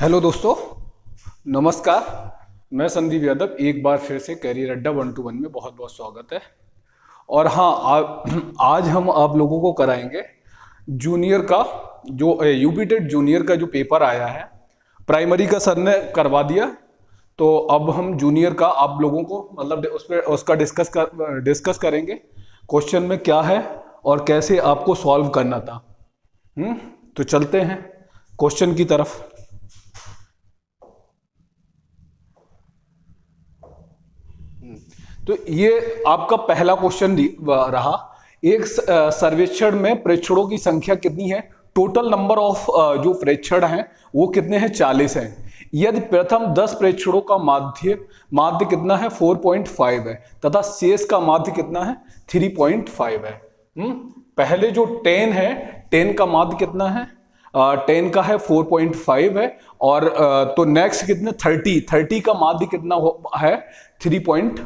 Hello दोस्तों, नमस्कार। मैं संदीप यादव एक बार फिर से कैरियर अड्डा 121 में बहुत बहुत स्वागत है। और हाँ, आज हम आप लोगों को कराएंगे जूनियर का जो यूपी टेट जूनियर का जो पेपर आया है। प्राइमरी का सर ने करवा दिया, तो अब हम जूनियर का आप लोगों को मतलब उस पर उसका डिस्कस करेंगे। क्वेश्चन में क्या है और कैसे आपको सॉल्व करना था। तो चलते हैं क्वेश्चन की तरफ। तो ये आपका पहला क्वेश्चन रहा। एक सर्वेक्षण में प्रेक्षणों की संख्या कितनी है? टोटल नंबर ऑफ जो प्रेक्षण हैं वो कितने हैं? 40 हैं। यदि प्रथम 10 प्रेक्षणों का माध्य कितना है? 4.5 है तथा शेष का माध्य कितना है? 3.5 है। पहले जो 10 है, 10 का माध्य कितना है? 10 का है 4.5 है। और तो नेक्स्ट कितने? 30 का माध्य कितना है? 3.5।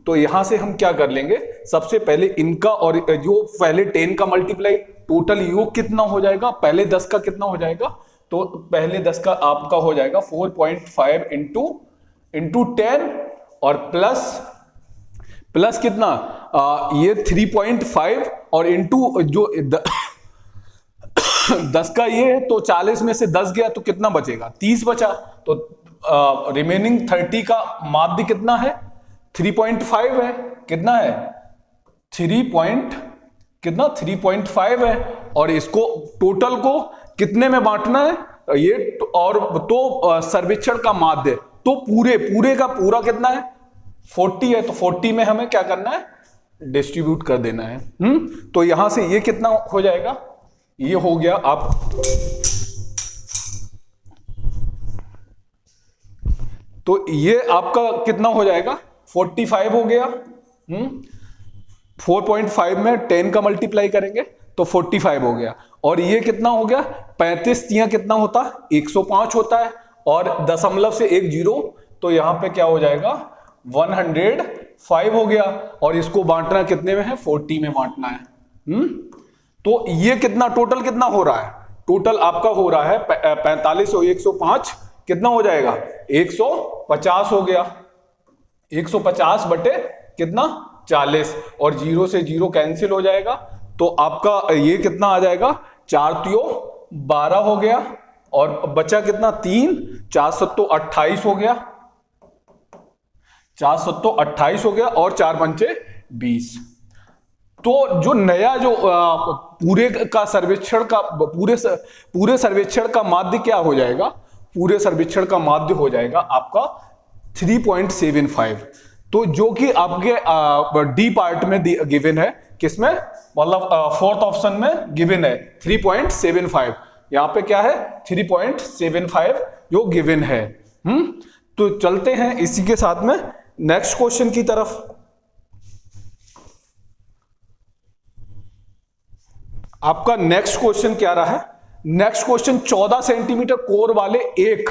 तो यहां से हम क्या कर लेंगे, सबसे पहले इनका और जो पहले 10 का मल्टीप्लाई टोटल योग कितना हो जाएगा, पहले 10 का कितना हो जाएगा? तो पहले 10 का आपका हो जाएगा 4.5 इंटू 10 और प्लस कितना ये 3.5 और इंटू जो 10 का ये है, तो 40 में से 10 गया तो कितना बचेगा? 30 बचा। तो रिमेनिंग 30 का माध्य कितना है? 3.5 है। कितना है? 3.5 है। और इसको टोटल को कितने में बांटना है? ये और तो सर्वेक्षण का माध्य तो पूरे का पूरा कितना है? 40 है। तो 40 में हमें क्या करना है? डिस्ट्रीब्यूट कर देना है। तो यहां से ये कितना हो जाएगा? ये हो गया आप तो ये आपका कितना हो जाएगा? 45 हो गया। 4.5 में 10 का मल्टीप्लाई करेंगे तो 45 हो गया। और ये कितना हो गया? 35 तिया कितना होता? 105 होता है। और दशमलव से एक जीरो, तो यहां पे क्या हो जाएगा? 105 हो गया। और इसको बांटना कितने में है? 40 में बांटना है। तो ये कितना टोटल कितना हो रहा है? टोटल आपका हो रहा है 45 और 105 कितना हो जाएगा? 150 हो गया। 150 बटे कितना? 40। और जीरो से जीरो कैंसिल हो जाएगा। तो आपका ये कितना आ जाएगा? 4 तियो 12 हो गया। और बचा कितना? 3 4 सत्तो 28 हो गया। 4 सत्तो 28 हो गया और 4 पंचे 20। तो जो नया जो पूरे सर्वेक्षण का माध्य क्या हो जाएगा? पूरे सर्वेक्षण का माध्य हो जाएगा आपका 3.75। तो जो कि आपके डी पार्ट में गिवन है, किसमें मतलब फोर्थ ऑप्शन में गिवन है 3.75। यहां पे क्या है? 3.75 जो गिवन है। तो चलते हैं इसी के साथ में नेक्स्ट क्वेश्चन की तरफ। आपका नेक्स्ट क्वेश्चन क्या रहा है? नेक्स्ट क्वेश्चन 14 सेंटीमीटर कोर वाले एक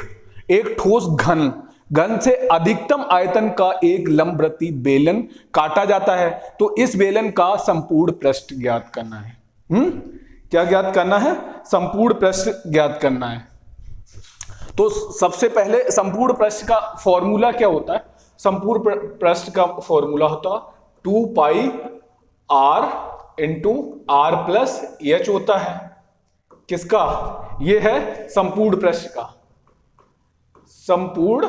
ठोस घन से अधिकतम आयतन का एक लंबवृत्तीय बेलन काटा जाता है। तो इस बेलन का संपूर्ण पृष्ठ ज्ञात करना है। क्या ज्ञात करना है? संपूर्ण पृष्ठ ज्ञात करना है। तो सबसे पहले संपूर्ण पृष्ठ का फॉर्मूला क्या होता है? संपूर्ण पृष्ठ का फॉर्मूला होता 2 pi r into R plus H होता है। किसका? ये है संपूर्ण पृष्ठ का, संपूर्ण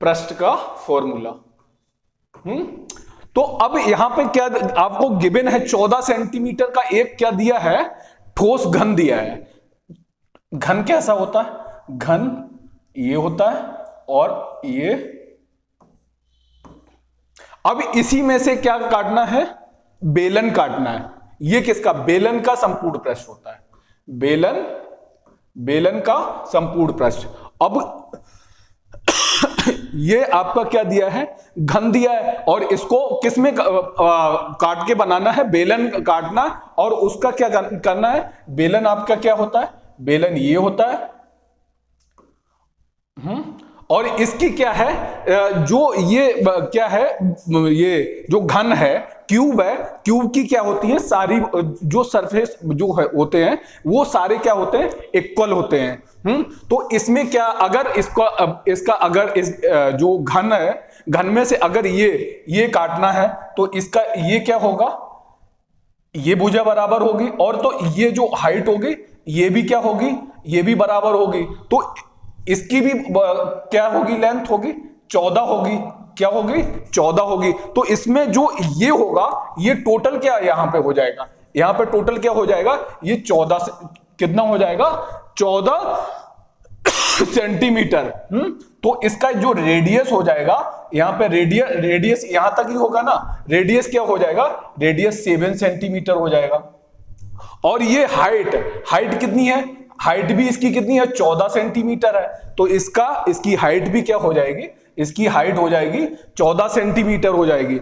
पृष्ठ का फॉर्मूला। तो अब यहां पे क्या आपको गिवन है? 14 सेंटीमीटर का एक क्या दिया है? ठोस घन दिया है। घन कैसा होता है? घन ये होता है और ये। अब इसी में से क्या काटना है? बेलन काटना है। ये किसका? बेलन का संपूर्ण पृष्ठ होता है। बेलन का संपूर्ण पृष्ठ। अब ये आपका क्या दिया है? घन दिया है। और इसको किसमें काट के बनाना है? बेलन काटना। और उसका क्या करना है? बेलन आपका क्या होता है? बेलन ये होता है। और इसकी क्या है, जो ये क्या है, ये जो घन है, क्यूब है, क्यूब की क्या होती है, सारी जो सरफेस जो है होते हैं वो सारे क्या होते हैं, इक्वल होते हैं। तो इसमें क्या, अगर इसका अगर इस जो घन है, घन में से अगर ये काटना है तो इसका ये क्या होगा, ये भुजा बराबर होगी, और तो ये जो हाइट होगी ये भी क्या होगी, ये भी बराबर होगी। तो इसकी भी क्या होगी, लेंथ होगी 14 होगी, क्या होगी 14 होगी। तो इसमें जो ये होगा ये टोटल क्या यहां पे हो जाएगा, यहां पे टोटल क्या हो जाएगा, ये 14 से कितना हो जाएगा, 14 सेंटीमीटर। तो इसका जो रेडियस हो जाएगा, यहां पे रेडियस यहां तक ही होगा ना, रेडियस क्या हो जाएगा, रेडियस 7 सेंटीमीटर हो जाएगा। और ये हाइट कितनी है, हाइट भी इसकी कितनी है, 14 सेंटीमीटर है। तो इसकी हाइट भी क्या हो जाएगी, इसकी हाइट हो जाएगी 14 सेंटीमीटर हो जाएगी।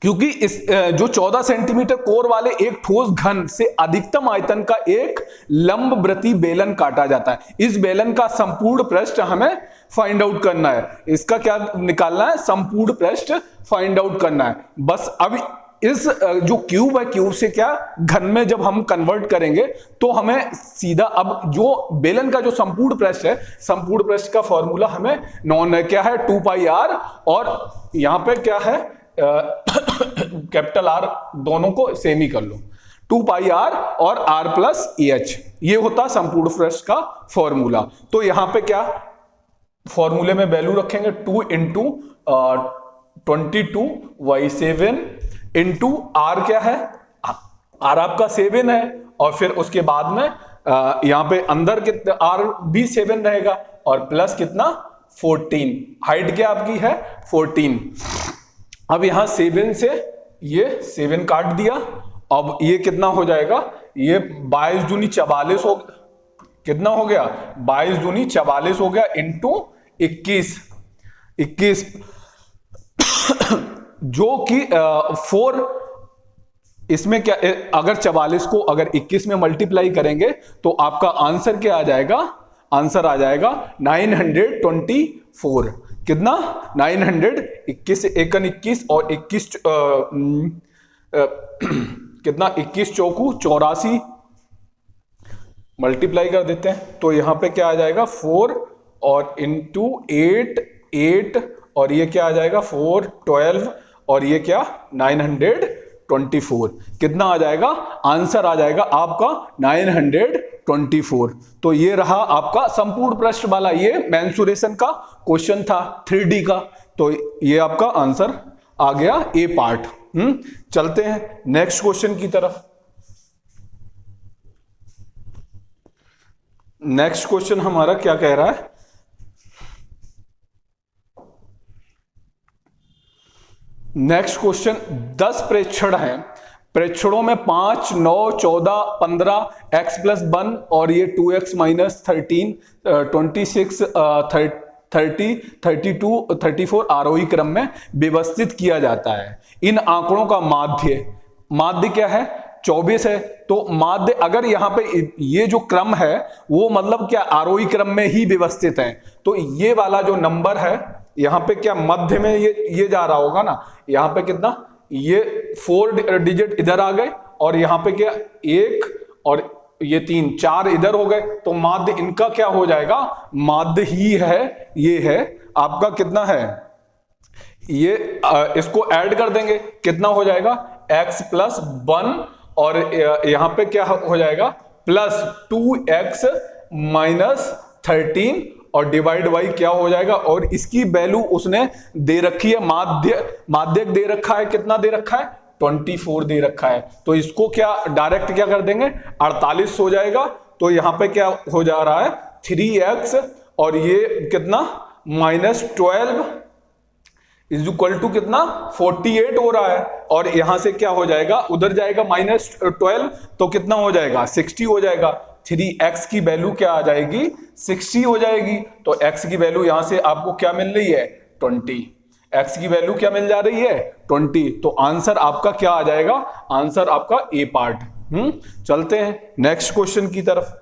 क्योंकि इस जो 14 सेंटीमीटर कोर वाले एक ठोस घन से अधिकतम आयतन का एक लंबवृत्तीय बेलन काटा जाता है। इस बेलन का संपूर्ण पृष्ठ हमें फाइंड आउट करना है, इसका क्या निकालना है, संपूर्ण पृष्ठ फाइंड आउट करना है। बस अब इस जो क्यूब है, क्यूब से क्या घन में जब हम कन्वर्ट करेंगे तो हमें सीधा, अब जो बेलन का जो संपूर्ण पृष्ठ है, संपूर्ण पृष्ठ का फॉर्मूला हमें क्या है, 2 पाई r, और यहां पे क्या है कैपिटल R, दोनों को सेम ही कर लो, 2 पाई r और r प्लस eh, ये होता संपूर्ण पृष्ठ का फॉर्मूला। तो यहां पे क्या फॉर्मूले में वैल्यू रखेंगे, 2 इंटू 22y7 इंटू r, क्या है r आपका 7 है, और फिर उसके बाद में यहां पे अंदर कितना r भी 7 रहेगा, और प्लस कितना 14, हाइट क्या आपकी है 14। अब यहां 7 से ये 7 काट दिया, अब ये कितना हो जाएगा, ये 22 दूनी 44 हो, कितना हो गया 22 दूनी 44 हो गया, इंटू 21 जो कि 4, इसमें क्या, अगर 44 को अगर 21 में मल्टीप्लाई करेंगे तो आपका आंसर क्या आ जाएगा, आंसर आ जाएगा 924। कितना 921, एकन 21 और 21 कितना 21 चौकू 84 मल्टीप्लाई कर देते हैं, तो यहां पे क्या आ जाएगा 4 और इंटू 8 और ये क्या आ जाएगा 4 12 और ये क्या 924, कितना आ जाएगा, आंसर आ जाएगा आपका 924। तो ये रहा आपका संपूर्ण पृष्ठ वाला, ये मेंसुरेशन का क्वेश्चन था 3D का, तो ये आपका आंसर आ गया ए पार्ट। चलते हैं नेक्स्ट क्वेश्चन की तरफ। नेक्स्ट क्वेश्चन हमारा क्या कह रहा है, नेक्स्ट क्वेश्चन 10 प्रेक्षण हैं, प्रेक्षणों में 5, 9, 14, 15, x प्लस 1 और ये 2x माइनस 13, 26, 30, 32, 34 आरोही क्रम में व्यवस्थित किया जाता है। इन आंकड़ों का माध्य क्या है 24 है। तो माध्य अगर यहां पे ये जो क्रम है वो मतलब क्या आरोही क्रम में ही व्यवस्थित है, तो ये वाला जो नंबर है यहां पे क्या मध्य में ये जा रहा होगा ना, यहां पे कितना ये 4 डिजिट इधर आ गए और यहां पे क्या 1 और ये 3 4 इधर हो गए, तो माध्य इनका क्या हो जाएगा, माध्य ही है, ये है आपका कितना है, ये इसको ऐड कर देंगे कितना हो जाएगा x प्लस 1 और यहां पे क्या हो जाएगा प्लस 2x माइनस 13 और डिवाइड बाई क्या हो जाएगा, और इसकी वैल्यू उसने दे रखी है, माध्यक दे रखा है, कितना दे रखा है 24 दे रखा है, तो इसको क्या डायरेक्ट क्या कर देंगे 48 हो जाएगा। तो यहां पे क्या हो जा रहा है 3x और ये कितना माइनस 12 इज इक्वल टू कितना 48 हो रहा है, और यहां से क्या हो जाएगा उधर जाएगा माइनस 12 तो कितना हो जाएगा 60 हो जाएगा। 3x की वैल्यू क्या आ जाएगी 60 हो जाएगी, तो x की वैल्यू यहां से आपको क्या मिल रही है 20, x की वैल्यू क्या मिल जा रही है 20, तो आंसर आपका क्या आ जाएगा, आंसर आपका ए पार्ट। चलते हैं नेक्स्ट क्वेश्चन की तरफ।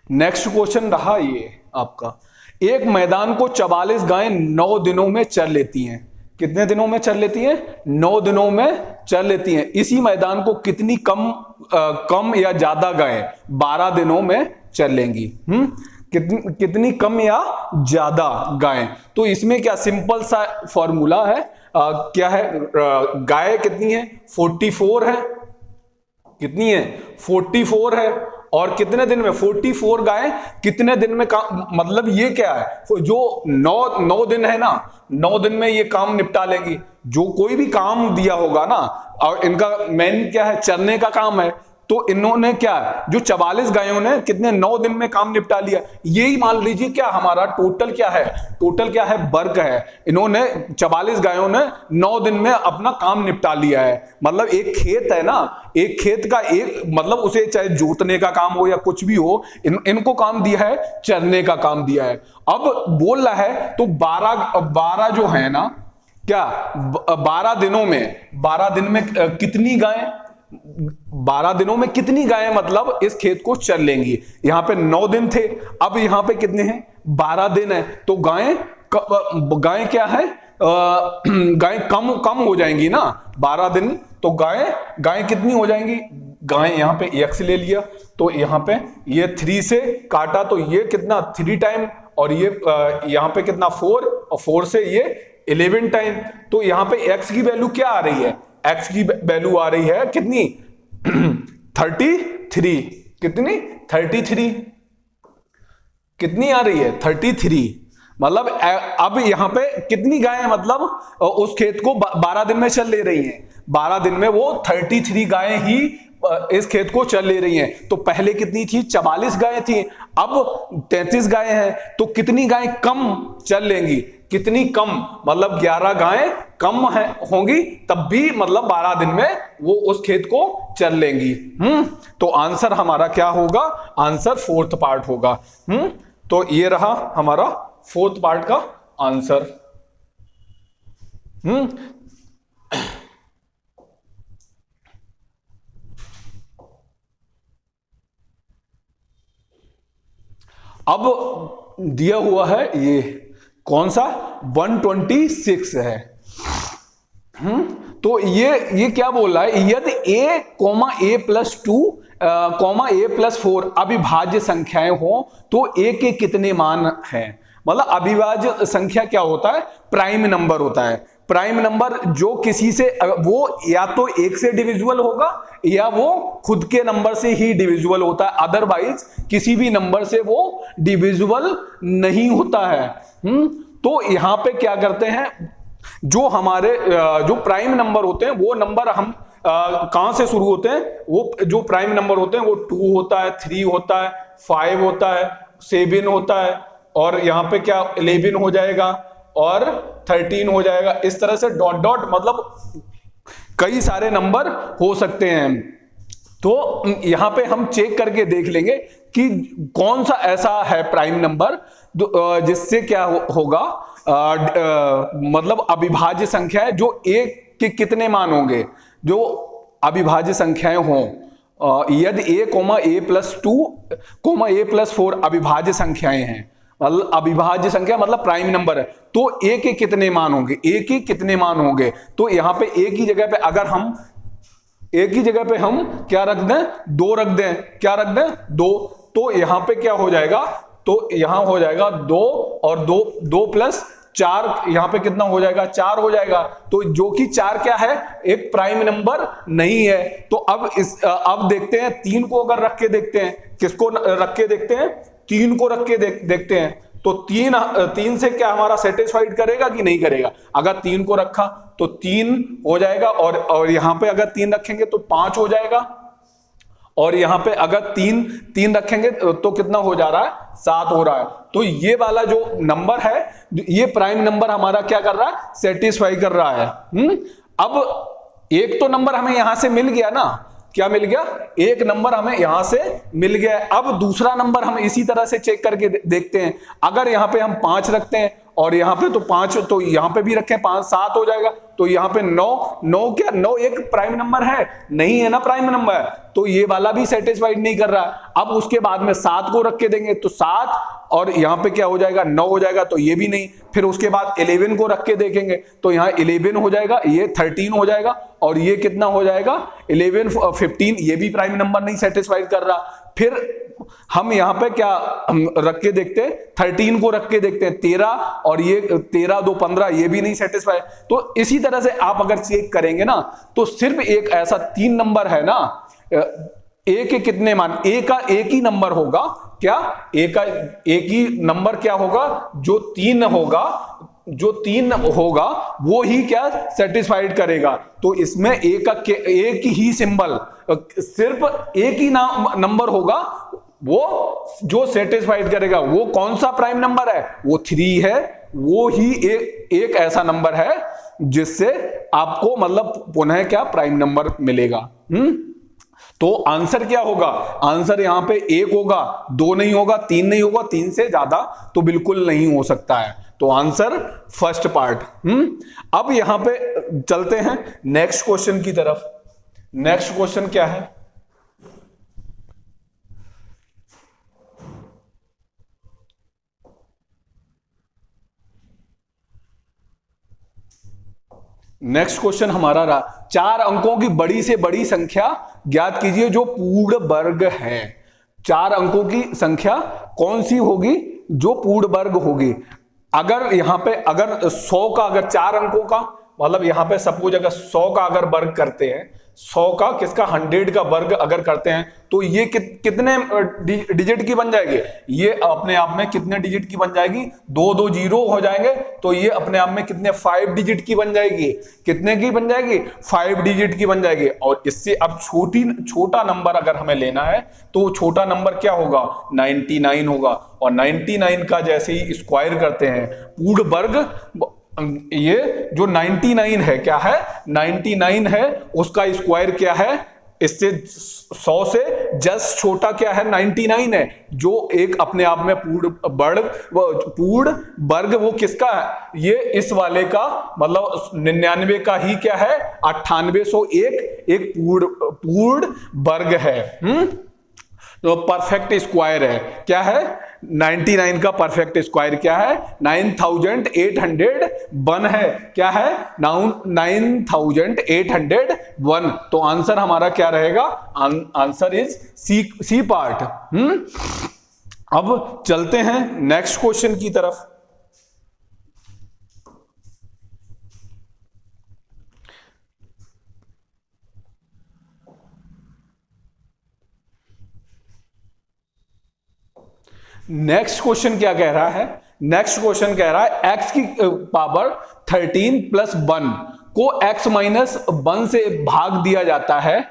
नेक्स्ट क्वेश्चन रहा ये आपका, एक मैदान को 44 गायें 9 दिनों में चर लेती हैं। कितने दिनों में चर लेती हैं? 9 दिनों में चर लेती हैं। इसी मैदान को कितनी कम या ज्यादा गायें 12 दिनों में चर लेंगी? कितनी कम या ज्यादा गायें? तो इसमें क्या सिंपल सा फॉर्मूला है, क्या है, गाय कितनी है? 44 है। कितनी है? 44 है। और कितने दिन में? 44 गायें कितने दिन में काम, मतलब ये क्या है, जो 9 दिन है ना, 9 दिन में ये काम निपटा लेंगी। जो कोई भी काम दिया होगा ना, और इनका मेन क्या है, चरने का काम है, तो इन्होंने क्या, जो 44 गायों ने कितने 9 दिन में काम निपटा लिया। यही मान लीजिए क्या हमारा टोटल क्या है, टोटल क्या है, वर्क है। इन्होंने 44 गायों ने 9 दिन में अपना काम निपटा लिया है। मतलब एक खेत है ना, एक खेत का एक मतलब उसे चाहे जोतने का काम हो या कुछ भी हो, इनको काम दिया है, चरने का काम दिया है। अब बोल रहा है तो 12 जो है ना, क्या 12 दिनों में, 12 दिन में कितनी गायें, 12 दिनों में कितनी गायें मतलब इस खेत को चर लेंगी। यहां पे 9 दिन थे, अब यहां पे कितने हैं, 12 दिन है। तो गायें क्या है, गायें कम हो जाएंगी ना 12 दिन। तो गायें कितनी हो जाएंगी? गायें यहां पे x ले लिया, तो यहां पे ये 3 से काटा, तो ये कितना 3 टाइम, और ये यहां पे कितना 4, और 4 से ये 11 टाइम। तो यहां पे x की वैल्यू क्या आ रही है? x की वैल्यू आ रही है कितनी? 33। कितनी? 33। कितनी आ रही है? 33। मतलब अब यहां पे कितनी गायें मतलब उस खेत को 12 दिन में चल ले रही हैं। 12 दिन में वो 33 गायें ही इस खेत को चल ले रही हैं। तो पहले कितनी थी? 44 गायें थी, अब 33 गायें हैं। तो कितनी गायें कम चल लेंगी? कितनी कम मतलब 11 गायें कम होंगी, तब भी मतलब 12 दिन में वो उस खेत को चल लेंगी। तो आंसर हमारा क्या होगा? आंसर 4th पार्ट होगा। तो ये रहा हमारा 4th पार्ट का आंसर। अब दिया हुआ है ये कौन सा? 126 है। तो ये क्या बोल रहा है? यदि a,a+2, a+4 अविभाज्य संख्याएं हो तो a के कितने मान हैं? मतलब अविभाज्य संख्या क्या होता है? प्राइम नंबर होता है। प्राइम नंबर जो किसी से, वो या तो 1 से डिविजिबल होगा या वो खुद के नंबर से ही डिविजिबल होता है, अदरवाइज किसी भी नंबर से वो डिविजिबल नहीं होता है। तो यहां पे क्या करते हैं, जो हमारे जो प्राइम नंबर होते हैं वो नंबर हम कहां से शुरू होते हैं? वो जो प्राइम नंबर होते हैं वो 2 होता है, 3 होता है, 5 होता है, 7 होता है, और यहां पे क्या 11 हो जाएगा और 13 हो जाएगा। इस तरह से डॉट डॉट मतलब कई सारे नंबर हो सकते हैं। तो यहां पे हम चेक करके देख लेंगे कि कौन सा ऐसा है प्राइम नंबर जिससे क्या होगा, मतलब अविभाज्य संख्या है, जो एक के कितने मान होंगे, जो अविभाज्य संख्याएं हों। यदि a,a+2, a+4 अविभाज्य संख्याएं हैं, मतलब अविभाज्य संख्या मतलब प्राइम नंबर है, तो a के कितने मान होंगे? a के कितने मान होंगे? तो यहां पे a की जगह पे अगर हम एक ही जगह पे हम क्या रख दें? 2 रख दें। क्या रख दें? 2। तो यहां पे क्या हो जाएगा? तो यहां हो जाएगा 2 और 2 प्लस 4, यहां पे कितना हो जाएगा? 4 हो जाएगा। तो जो कि 4 क्या है? एक प्राइम नंबर नहीं है। तो अब देखते हैं 3 को अगर रख के देखते हैं, किसको रख के देखते हैं? 3 को रख के देखते हैं। तो 3 से क्या हमारा सेटिस्फाइड करेगा कि नहीं करेगा? अगर 3 को रखा तो 3 हो जाएगा, और यहां पे अगर 3 रखेंगे तो 5 हो जाएगा, और यहां पे अगर 3 रखेंगे तो कितना हो जा रहा है? 7 हो रहा है। तो ये वाला जो नंबर है, ये प्राइम नंबर हमारा क्या कर रहा है? सेटिस्फाई कर रहा है। अब एक तो नंबर हमें यहां से मिल गया ना, क्या मिल गया? एक नंबर हमें यहां से मिल गया। अब दूसरा नंबर हम इसी तरह से चेक करके देखते हैं। अगर यहां पे हम 5 रखते हैं और यहां पे तो 5, तो यहां पे भी रखें 5, 7 हो जाएगा। तो यहाँ पे 9, 9 क्या 9 एक प्राइम नंबर है? नहीं है ना प्राइम नंबर, तो ये वाला भी सेटिस्फाइड नहीं कर रहा है। अब उसके बाद में 7 को रख के देंगे तो 7, और यहाँ पे क्या हो जाएगा 9 हो जाएगा, तो ये भी नहीं। फिर उसके बाद 11 को रख के देखेंगे तो यहाँ 11 हो जाएगा, ये 13 हो जाएगा, और ये कितना हो जाएगा 11, 15, ये भी प्राइम नंबर नहीं सेटिस्फाइड कर रहा। फिर हम यहाँ पे क्या रख के देखते हैं, 13 को रख के देखते हैं 13, और ये 13 2 15, ये भी नहीं सेटिस्फाई। तो इसी तरह से आप अगर चेक करेंगे ना, तो सिर्फ एक ऐसा 3 नंबर है ना, ए के कितने मान, ए का एक ही नंबर होगा क्या, ए का एक ही नंबर क्या होगा, जो 3 होगा, जो 3 होगा वो ही क्या सेटिस्फाइड करेगा। तो इसमें ए का एक ही सिंबल, सिर्फ एक ही नंबर होगा वो जो सेटिस्फाइड करेगा। वो कौन सा प्राइम नंबर है? वो 3 है। वो ही एक ऐसा नंबर है जिससे आपको मतलब पुनः क्या प्राइम नंबर मिलेगा। तो आंसर क्या होगा? आंसर यहां पे 1 होगा, 2 नहीं होगा, 3 नहीं होगा, 3 से ज्यादा तो बिल्कुल नहीं हो सकता है। तो आंसर फर्स्ट पार्ट। अब यहां पे चलते हैं नेक्स्ट क्वेश्चन की तरफ। नेक्स्ट क्वेश्चन क्या है? नेक्स्ट क्वेश्चन हमारा रहा 4 अंकों की बड़ी से बड़ी संख्या ज्ञात कीजिए जो पूर्ण वर्ग है। 4 अंकों की संख्या कौन सी होगी जो पूर्ण वर्ग होगी? अगर यहां पे अगर 100 का, अगर 4 अंकों का मतलब यहां पे सपोज अगर 100 का अगर वर्ग करते हैं, 100 का किसका 100 का वर्ग अगर करते हैं, तो ये कितने डिजिट की बन जाएगी? ये अपने आप में कितने डिजिट की बन जाएगी? 2 2 0 हो जाएंगे, तो ये अपने आप में कितने 5 डिजिट की बन जाएगी। कितने की बन जाएगी? 5 डिजिट की बन जाएगी। और इससे अब छोटा नंबर अगर हमें लेना है तो छोटा नंबर क्या होगा? 99 होगा। और 99 का जैसे ही स्क्वायर करते हैं पूर्ण वर्ग, ये जो 99 है क्या है? 99 है, उसका स्क्वायर क्या है? इससे 100 से जस्ट छोटा क्या है? 99 है, जो एक अपने आप में पूर्ण वर्ग वो किसका है? ये इस वाले का मतलब 99 का ही क्या है? 9801 एक पूर्ण वर्ग है। तो परफेक्ट स्क्वायर है, क्या है? 99 का परफेक्ट स्क्वायर क्या है? 9801 है, क्या है? 9801। तो आंसर हमारा क्या रहेगा? Answer is C part. अब चलते हैं नेक्स्ट क्वेश्चन की तरफ। नेक्स्ट क्वेश्चन क्या कह रहा है? नेक्स्ट क्वेश्चन कह रहा है x की पावर 13 प्लस 1 को x माइनस 1 से भाग दिया जाता है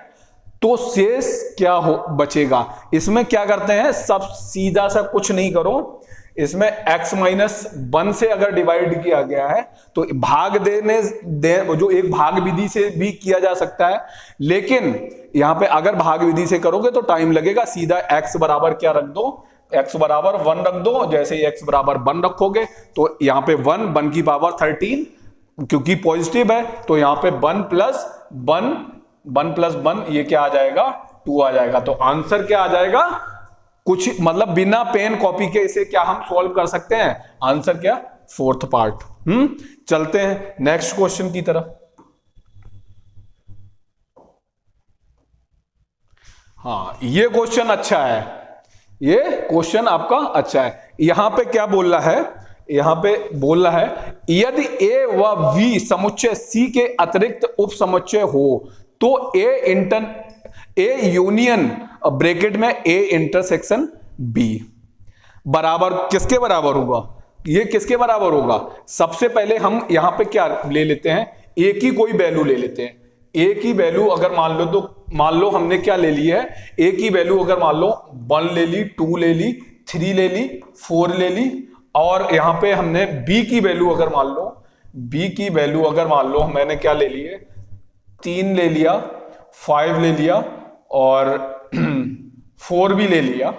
तो शेष क्या बचेगा। इसमें क्या करते हैं, सब सीधा सा कुछ नहीं करो, इसमें x माइनस 1 से अगर डिवाइड किया गया है तो भाग जो एक भाग विधि से भी किया जा सकता है, लेकिन यहां पे अगर भाग विधि से करोगे तो टाइम लगेगा। सीधा x बराबर क्या रख दो? x बराबर 1 रख दो। जैसे ही x बराबर 1 रखोगे तो यहां पे 1 की पावर 13, क्योंकि पॉजिटिव है तो यहां पे 1 प्लस 1 ये क्या आ जाएगा? 2 आ जाएगा। तो आंसर क्या आ जाएगा? कुछ मतलब बिना पेन कॉपी के इसे क्या हम सॉल्व कर सकते हैं? आंसर क्या? Fourth part. चलते हैं नेक्स्ट क्वेश्चन की तरफ। हाँ, ये क्वेश्चन अच्छा है, ये क्वेश्चन आपका अच्छा है। यहां पे क्या बोल रहा है? यहां पे बोल रहा है यदि ए व v समुच्चय c के अतिरिक्त उप समुच्चय हो तो ए यूनियन ब्रैकेट में a इंटरसेक्शन b बराबर किसके बराबर होगा? ये किसके बराबर होगा? सबसे पहले हम यहां पे क्या ले लेते हैं? a की कोई वैल्यू ले लेते हैं। a की वैल्यू अगर मान लो तो मान लो हमने क्या ले ली है? a की वैल्यू अगर मान लो 1 ले ली, 2 ले ली, 3 ले ली, 4 ले ली, और यहां पे हमने b की वैल्यू अगर मान लो, मैंने क्या ले ली है? 3 ले लिया, 5 ले लिया और 4 भी ले लिया।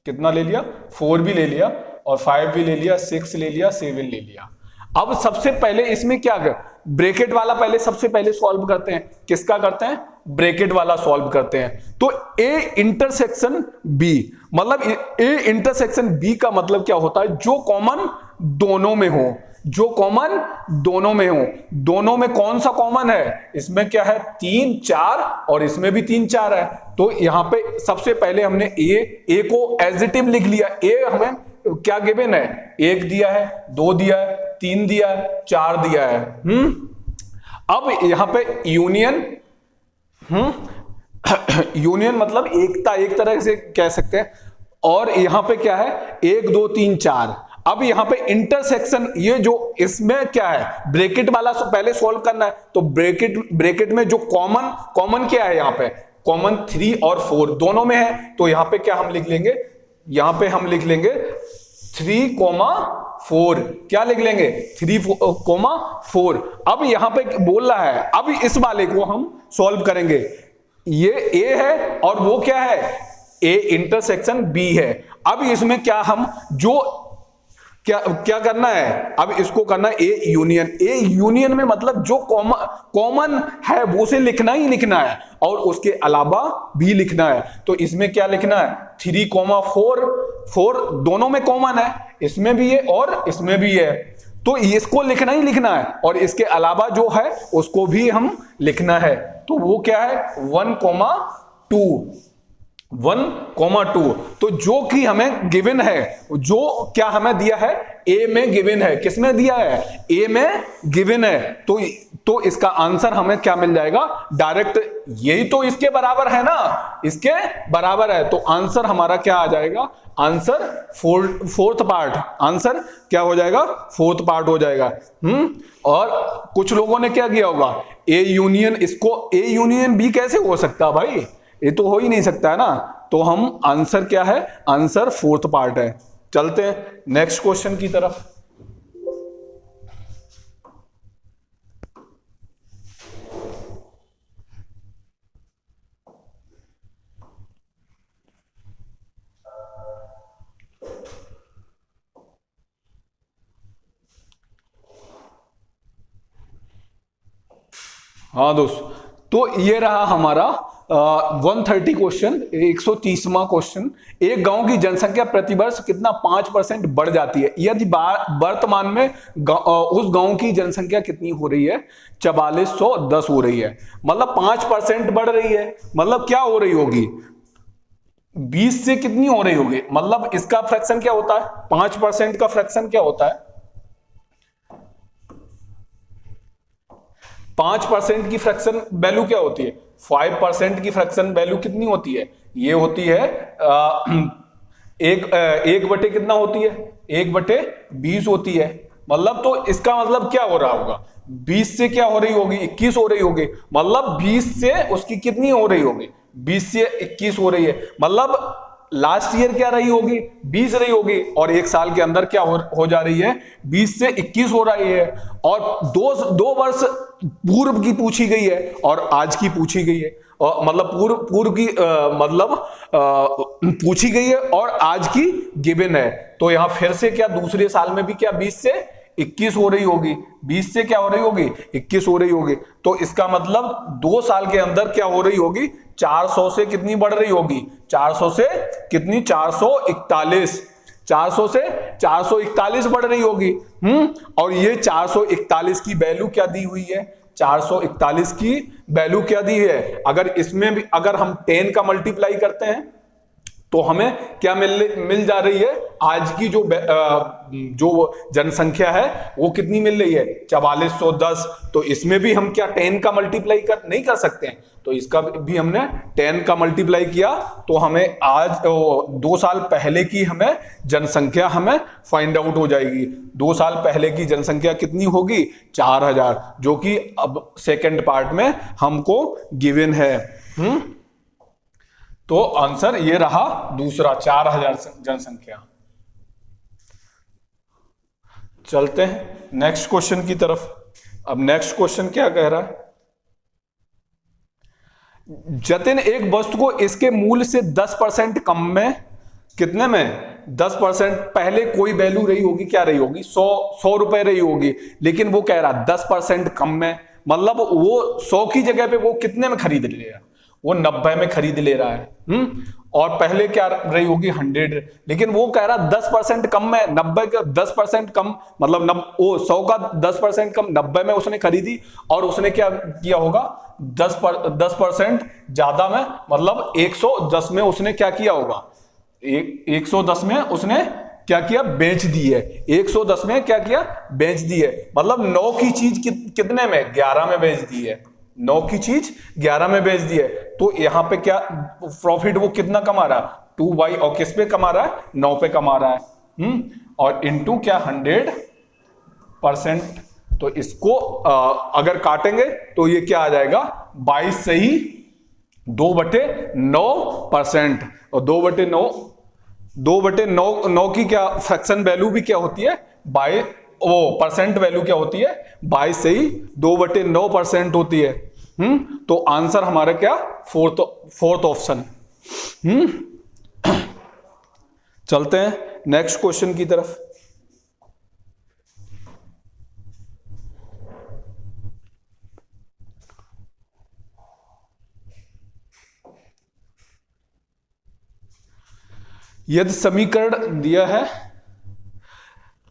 कितना ले लिया? 4 भी ले लिया और 5 भी ले लिया, 6 ले लिया, 7 ले लिया। अब सबसे पहले इसमें क्या कर, ब्रैकेट वाला पहले सबसे पहले सॉल्व करते हैं। किसका करते हैं? ब्रैकेट वाला सॉल्व करते हैं। तो ए इंटरसेक्शन बी, मतलब ए इंटरसेक्शन बी का मतलब क्या होता है? जो कॉमन दोनों में हो, जो कॉमन दोनों में हो। दोनों में कौन सा कॉमन है? इसमें क्या है? 3 4 और इसमें भी 3 4 है। तो यहां पे सबसे पहले हमने ए को एजिटिव लिख लिया। ए हमें क्या गिवन है? 1 दिया है, 2 दिया है, 3 दिया है, 4 दिया है। अब यहां पे यूनियन, यूनियन मतलब एकता, एक तरह से कह सकते हैं। और यहां पे क्या है? 1 2 3 4। अब यहां पे इंटरसेक्शन, ये जो इसमें क्या है? ब्रैकेट वाला पहले सॉल्व करना है। तो ब्रैकेट में जो कॉमन क्या है? यहां पे कॉमन 3 और 4 दोनों में है। तो यहां पे क्या हम लिख लेंगे? यहां पे हम लिख लेंगे 3,4। क्या लिख लेंगे? 3,4। अब यहां पे बोल रहा है, अब इस वाले को हम सॉल्व करेंगे। ये ए है और वो क्या है? ए इंटरसेक्शन बी है। अब इसमें क्या हम जो क्या करना है? अब इसको करना है ए यूनियन। ए यूनियन में मतलब जो कॉमन है वो से लिखना ही लिखना है और उसके अलावा भी लिखना है। तो इसमें क्या लिखना है? 3,4, 4 दोनों में कॉमन है, इसमें भी है और इसमें भी है। तो इसको लिखना ही लिखना है और इसके अलावा जो है उसको भी हम लिखना है। तो वो क्या है? 1,2, 1,2। तो जो कि हमें गिवन है, जो क्या हमें दिया है? ए में गिवन है। किसमें दिया है? ए में गिवन है। तो इसका आंसर हमें क्या मिल जाएगा? डायरेक्ट यही तो इसके बराबर है ना, इसके बराबर है। तो आंसर हमारा क्या आ जाएगा? Answer fourth part. आंसर क्या हो जाएगा? फोर्थ पार्ट हो जाएगा। और कुछ लोगों ने क्या किया होगा? ए यूनियन, इसको ए यूनियन बी कैसे हो सकता है भाई? ये तो हो ही नहीं सकता है ना। तो हम आंसर क्या है? आंसर फोर्थ पार्ट है। चलते हैं नेक्स्ट क्वेश्चन की तरफ। हाँ दोस्त, तो ये रहा हमारा 130 क्वेश्चन, 130वां क्वेश्चन। एक गांव की जनसंख्या प्रतिवर्ष कितना 5% बढ़ जाती है यदि वर्तमान में उस गांव की जनसंख्या कितनी हो रही है? 4410 हो रही है। मतलब 5% बढ़ रही है। मतलब क्या हो रही होगी? 20 से कितनी हो रही होगी? मतलब इसका फ्रैक्शन क्या होता है? 5% का फ्रैक्शन क्या होता है? 5% की फ्रैक्शन वैल्यू क्या होती है? 5% की फ्रैक्शन वैल्यू कितनी होती है? ये होती है एक बटे कितना होती है? 1/20 होती है। मतलब तो इसका मतलब क्या हो रहा होगा? 20 से क्या हो रही होगी? 21 हो रही होगी। मतलब 20 से उसकी कितनी हो रही होगी? 20 से 21 हो रही है। मतलब लास्ट ईयर क्या रही होगी? 20 रही होगी और एक साल के अंदर क्या हो जा रही है? 20 से 21 हो रही है। और दो वर्ष पूर्व की पूछी गई है और आज की पूछी गई है। और मतलब पूर्व की पूछी गई है और आज की गिवन है। तो यहां फिर से क्या दूसरे साल में भी क्या 20 से 21 हो रही होगी? 20 से क्या हो रही होगी? 21 हो रही होगी। तो इसका मतलब 2 साल के अंदर क्या हो रही होगी? 400 से कितनी बढ़ रही होगी? 400 से कितनी? 441। 400 से 441 बढ़ रही होगी। और ये 441 की वैल्यू क्या दी हुई है? 441 की वैल्यू क्या दी है? अगर इसमें भी अगर हम 10 का मल्टीप्लाई करते हैं तो हमें क्या मिल जा रही है? आज की जो जनसंख्या है वो कितनी मिल रही है? 4410। तो इसमें भी हम क्या 10 का मल्टीप्लाई नहीं कर सकते हैं? तो इसका भी हमने 10 का मल्टीप्लाई किया तो हमें आज 2 साल पहले की हमें जनसंख्या हमें फाइंड आउट हो जाएगी। 2 साल पहले की जनसंख्या कितनी होगी? 4000, जो कि अब सेकंड पार्ट में हमको गिवन है। तो आंसर ये रहा दूसरा, 4000 जनसंख्या। चलते हैं नेक्स्ट क्वेश्चन की तरफ। अब नेक्स्ट क्वेश्चन क्या कह रहा है? जतिन एक वस्तु को इसके मूल्य से 10% कम में कितने में 10%। पहले कोई वैल्यू रही होगी, क्या रही होगी, 100 रुपए रही होगी, लेकिन वो कह रहा 10% कम में, मतलब वो 100 की जगह पे वो कितने में खरीद ले रहा है, वो 90 में खरीद ले रहा है। और पहले क्या रही होगी 100, लेकिन वो कह रहा 10% कम में, 90 का 10% कम, मतलब वो 100 का 10% कम 90 में उसने खरीदी, और उसने क्या किया होगा 10% ज्यादा में, मतलब 110 में उसने क्या किया होगा, 110 में उसने क्या किया, बेच दी है। 110 में क्या किया, बेच दी है, मतलब 9 की चीज कितने में, 11 में बेच दी है। 9 की चीज 11 में बेच दी है, तो यहां पे क्या प्रॉफिट वो कितना कमा रहा है, 2y, और किस पे कमा रहा है, 9 पे कमा रहा है। और इनटू क्या 100%, तो इसको अगर काटेंगे तो ये क्या आ जाएगा 22 से ही 2/9%, और 2/9 की क्या फ्रैक्शन वैल्यू भी क्या होती है, बाई वो परसेंट वैल्यू क्या होती है, 22 से ही 2/9% होती है। तो आंसर हमारा क्या, फोर्थ ऑप्शन। चलते हैं नेक्स्ट क्वेश्चन की तरफ। यदि समीकरण दिया है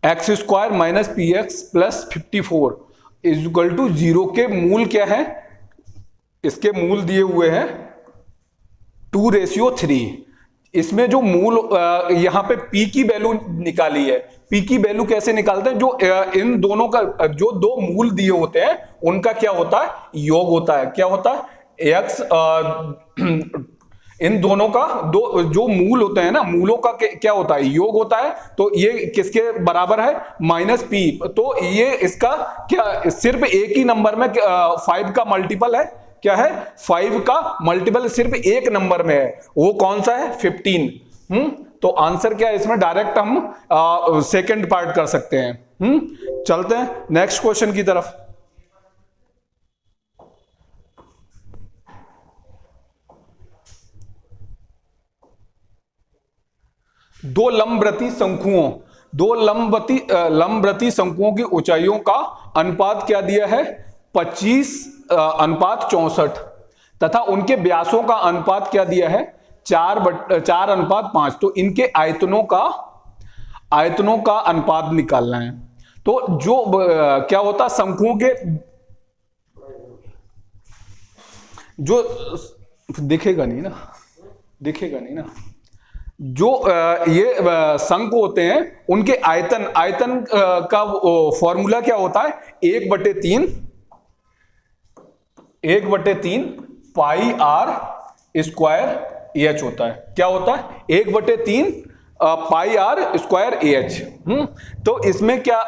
x² माइनस px प्लस 54 इज इक्वल टू 0 के मूल क्या है, इसके मूल दिए हुए हैं 2:3। इसमें जो मूल यहां पे p की वैल्यू निकाली है। p की वैल्यू कैसे निकालते हैं, जो इन दोनों का जो दो मूल दिए होते हैं उनका क्या होता है, योग होता है। क्या होता है, x इन दोनों का दो जो मूल होते हैं ना, मूलों का क्या होता है, योग होता है। तो ये किसके बराबर है, -p। तो ये इसका क्या सिर्फ एक ही नंबर में 5 का मल्टीपल है, क्या है 5 का मल्टीपल सिर्फ एक नंबर में है, वो कौन सा है 15। तो आंसर क्या है इसमें, डायरेक्ट हम सेकंड पार्ट कर सकते हैं। चलते हैं नेक्स्ट क्वेश्चन की तरफ। दो लंबवती शंकुओं की ऊंचाइयों का अनुपात क्या दिया है, 25:64, तथा उनके व्यासों का अनुपात क्या दिया है, 4:5। तो इनके आयतनों का अनुपात निकालना है। तो जो क्या होता है, शंकुओं के जो दिखेगा नहीं ना, जो ये शंकु होते हैं उनके आयतन का फॉर्मूला क्या होता है, 1/3 पाई r स्क्वायर AH होता है। क्या होता है, 1/3 पाई r स्क्वायर AH। तो इसमें क्या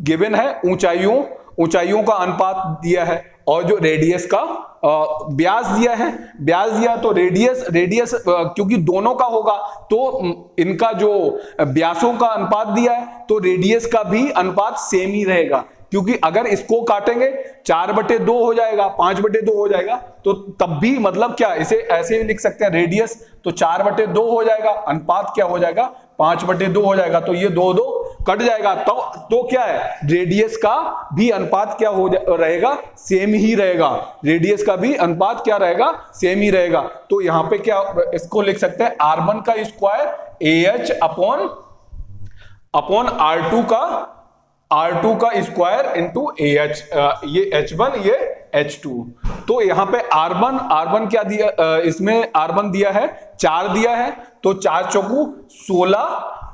गिवन है, ऊंचाइयों का अनुपात दिया है, और जो रेडियस का व्यास दिया तो रेडियस क्योंकि दोनों का होगा तो इनका जो व्यासों का अनुपात दिया है, तो रेडियस का भी अनुपात सेम ही रहेगा। क्योंकि अगर इसको काटेंगे 4/2 हो जाएगा, 5/2 हो जाएगा, तो तब भी मतलब क्या इसे ऐसे ही लिख सकते हैं, रेडियस तो 4/2 हो जाएगा, अनुपात क्या हो जाएगा 5/2 हो जाएगा। तो ये 2 कट जाएगा, तो क्या है, रेडियस का भी अनुपात क्या हो रहेगा, सेम ही रहेगा। रेडियस का भी अनुपात क्या रहेगा, सेम ही रहेगा। तो यहां पे क्या इसको लिख सकते हैं, r1 का स्क्वायर AH अपॉन R2 का स्क्वायर इंटू AH, ये H1 ये H2। तो यहां पे R1 क्या दिया, इसमें R1 दिया है 4 दिया है, तो 4 चौकू 16,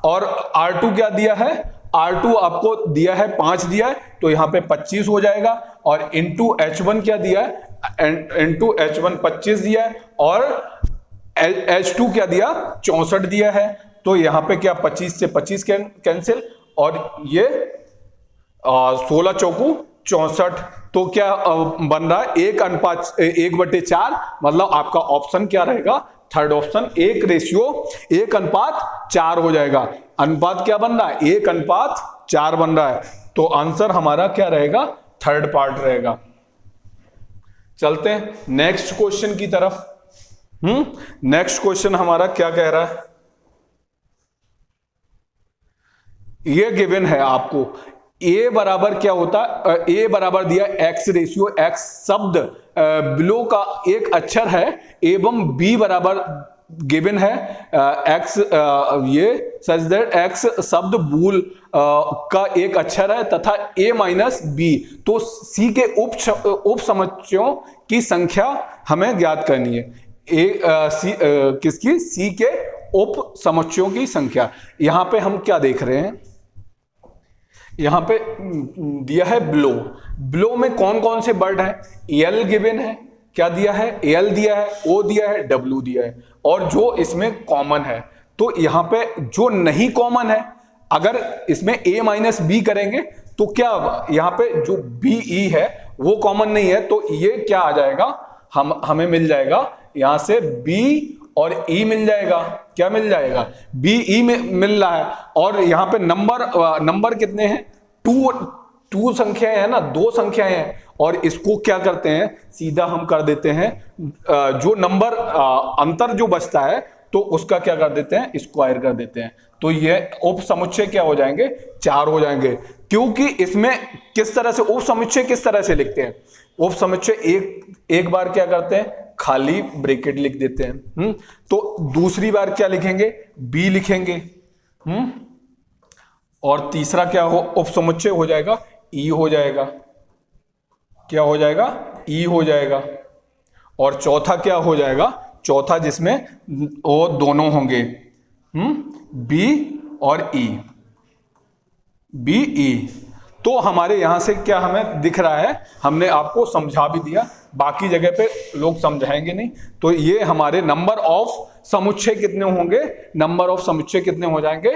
और R2 क्या दिया है, R2 आपको दिया है 5 दिया है, तो यहां पे 25 हो जाएगा। और इंटू H1 क्या दिया है, इंटू H1 25 दिया है, और H2 क्या दिया 64 दिया है। तो यहां पे क्या 25 से 25 कैंसिल, और ये 16 चौकू 64। तो क्या बन रहा है 1/4, मतलब आपका ऑप्शन क्या रहेगा, थर्ड ऑप्शन 1:1:4 हो जाएगा। अनुपात क्या बन रहा है, 1:4 बन रहा है। तो आंसर हमारा क्या रहेगा, थर्ड पार्ट रहेगा। चलते हैं नेक्स्ट क्वेश्चन की तरफ। नेक्स्ट क्वेश्चन हमारा क्या कह रहा है, ये गिवन है आपको। ए बराबर क्या होता है, ए बराबर दिया x रेशियो x शब्द बिलो का एक अक्षर है, एवं b बराबर गिवन है x ये सच दैट x शब्द बूल का एक अक्षर है तथा a माइनस b, तो c के उप समुच्चयों की संख्या हमें ज्ञात करनी है। किसकी? c के उप समुच्चयों की संख्या। यहां पे हम क्या देख रहे हैं, यहां पे दिया है ब्लो। ब्लो में कौन कौन से वर्ड हैं? एल गिवन है, क्या दिया है? एल दिया है, ओ दिया है, डब्ल्यू दिया है, और जो इसमें कॉमन है। तो यहां पे जो नहीं कॉमन है, अगर इसमें ए माइनस बी करेंगे तो क्या यहां पे जो बी ई है वो कॉमन नहीं है, तो ये क्या आ जाएगा, हमें मिल जाएगा यहां से बी और ई मिल जाएगा। क्या मिल जाएगा? बी ई में मिल रहा है। और यहां पे नंबर कितने हैं? टू संख्याएं है ना, दो संख्याएं हैं, और इसको क्या करते हैं, सीधा हम कर देते हैं, जो नंबर अंतर जो बचता है तो उसका क्या कर देते हैं, स्क्वायर कर देते हैं। तो ये उप समुच्चय क्या हो जाएंगे? 4 हो जाएंगे। क्योंकि इसमें किस तरह से उप समुच्चय किस तरह से लिखते हैं? उप समुच्चय एक बार क्या करते हैं, खाली ब्रैकेट लिख देते हैं। तो दूसरी बार क्या लिखेंगे? बी लिखेंगे। और तीसरा क्या हो, उप समुच्चय हो जाएगा, ई हो जाएगा। क्या हो जाएगा? ई हो जाएगा। और चौथा क्या हो जाएगा? चौथा जिसमें वो दोनों होंगे, बी और ई, बी ई। तो हमारे यहां से क्या हमें दिख रहा है, हमने आपको समझा भी दिया, बाकी जगह पे लोग समझाएंगे नहीं। तो ये हमारे नंबर ऑफ समुच्चय कितने होंगे, नंबर ऑफ समुच्चय कितने हो जाएंगे,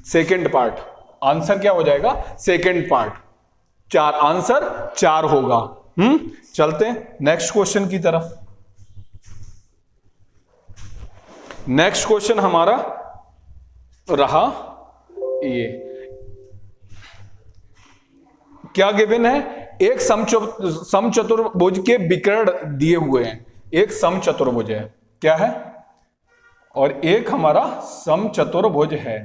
सेकेंड पार्ट। आंसर क्या हो जाएगा? सेकेंड पार्ट 4, आंसर 4 होगा। चलते हैं नेक्स्ट क्वेश्चन की तरफ। नेक्स्ट क्वेश्चन हमारा रहा ये, क्या गिवन है? एक समचतुर्भुज के विकर्ण दिए हुए हैं। एक समचतुर्भुज है, क्या है? और एक हमारा समचतुर्भुज है।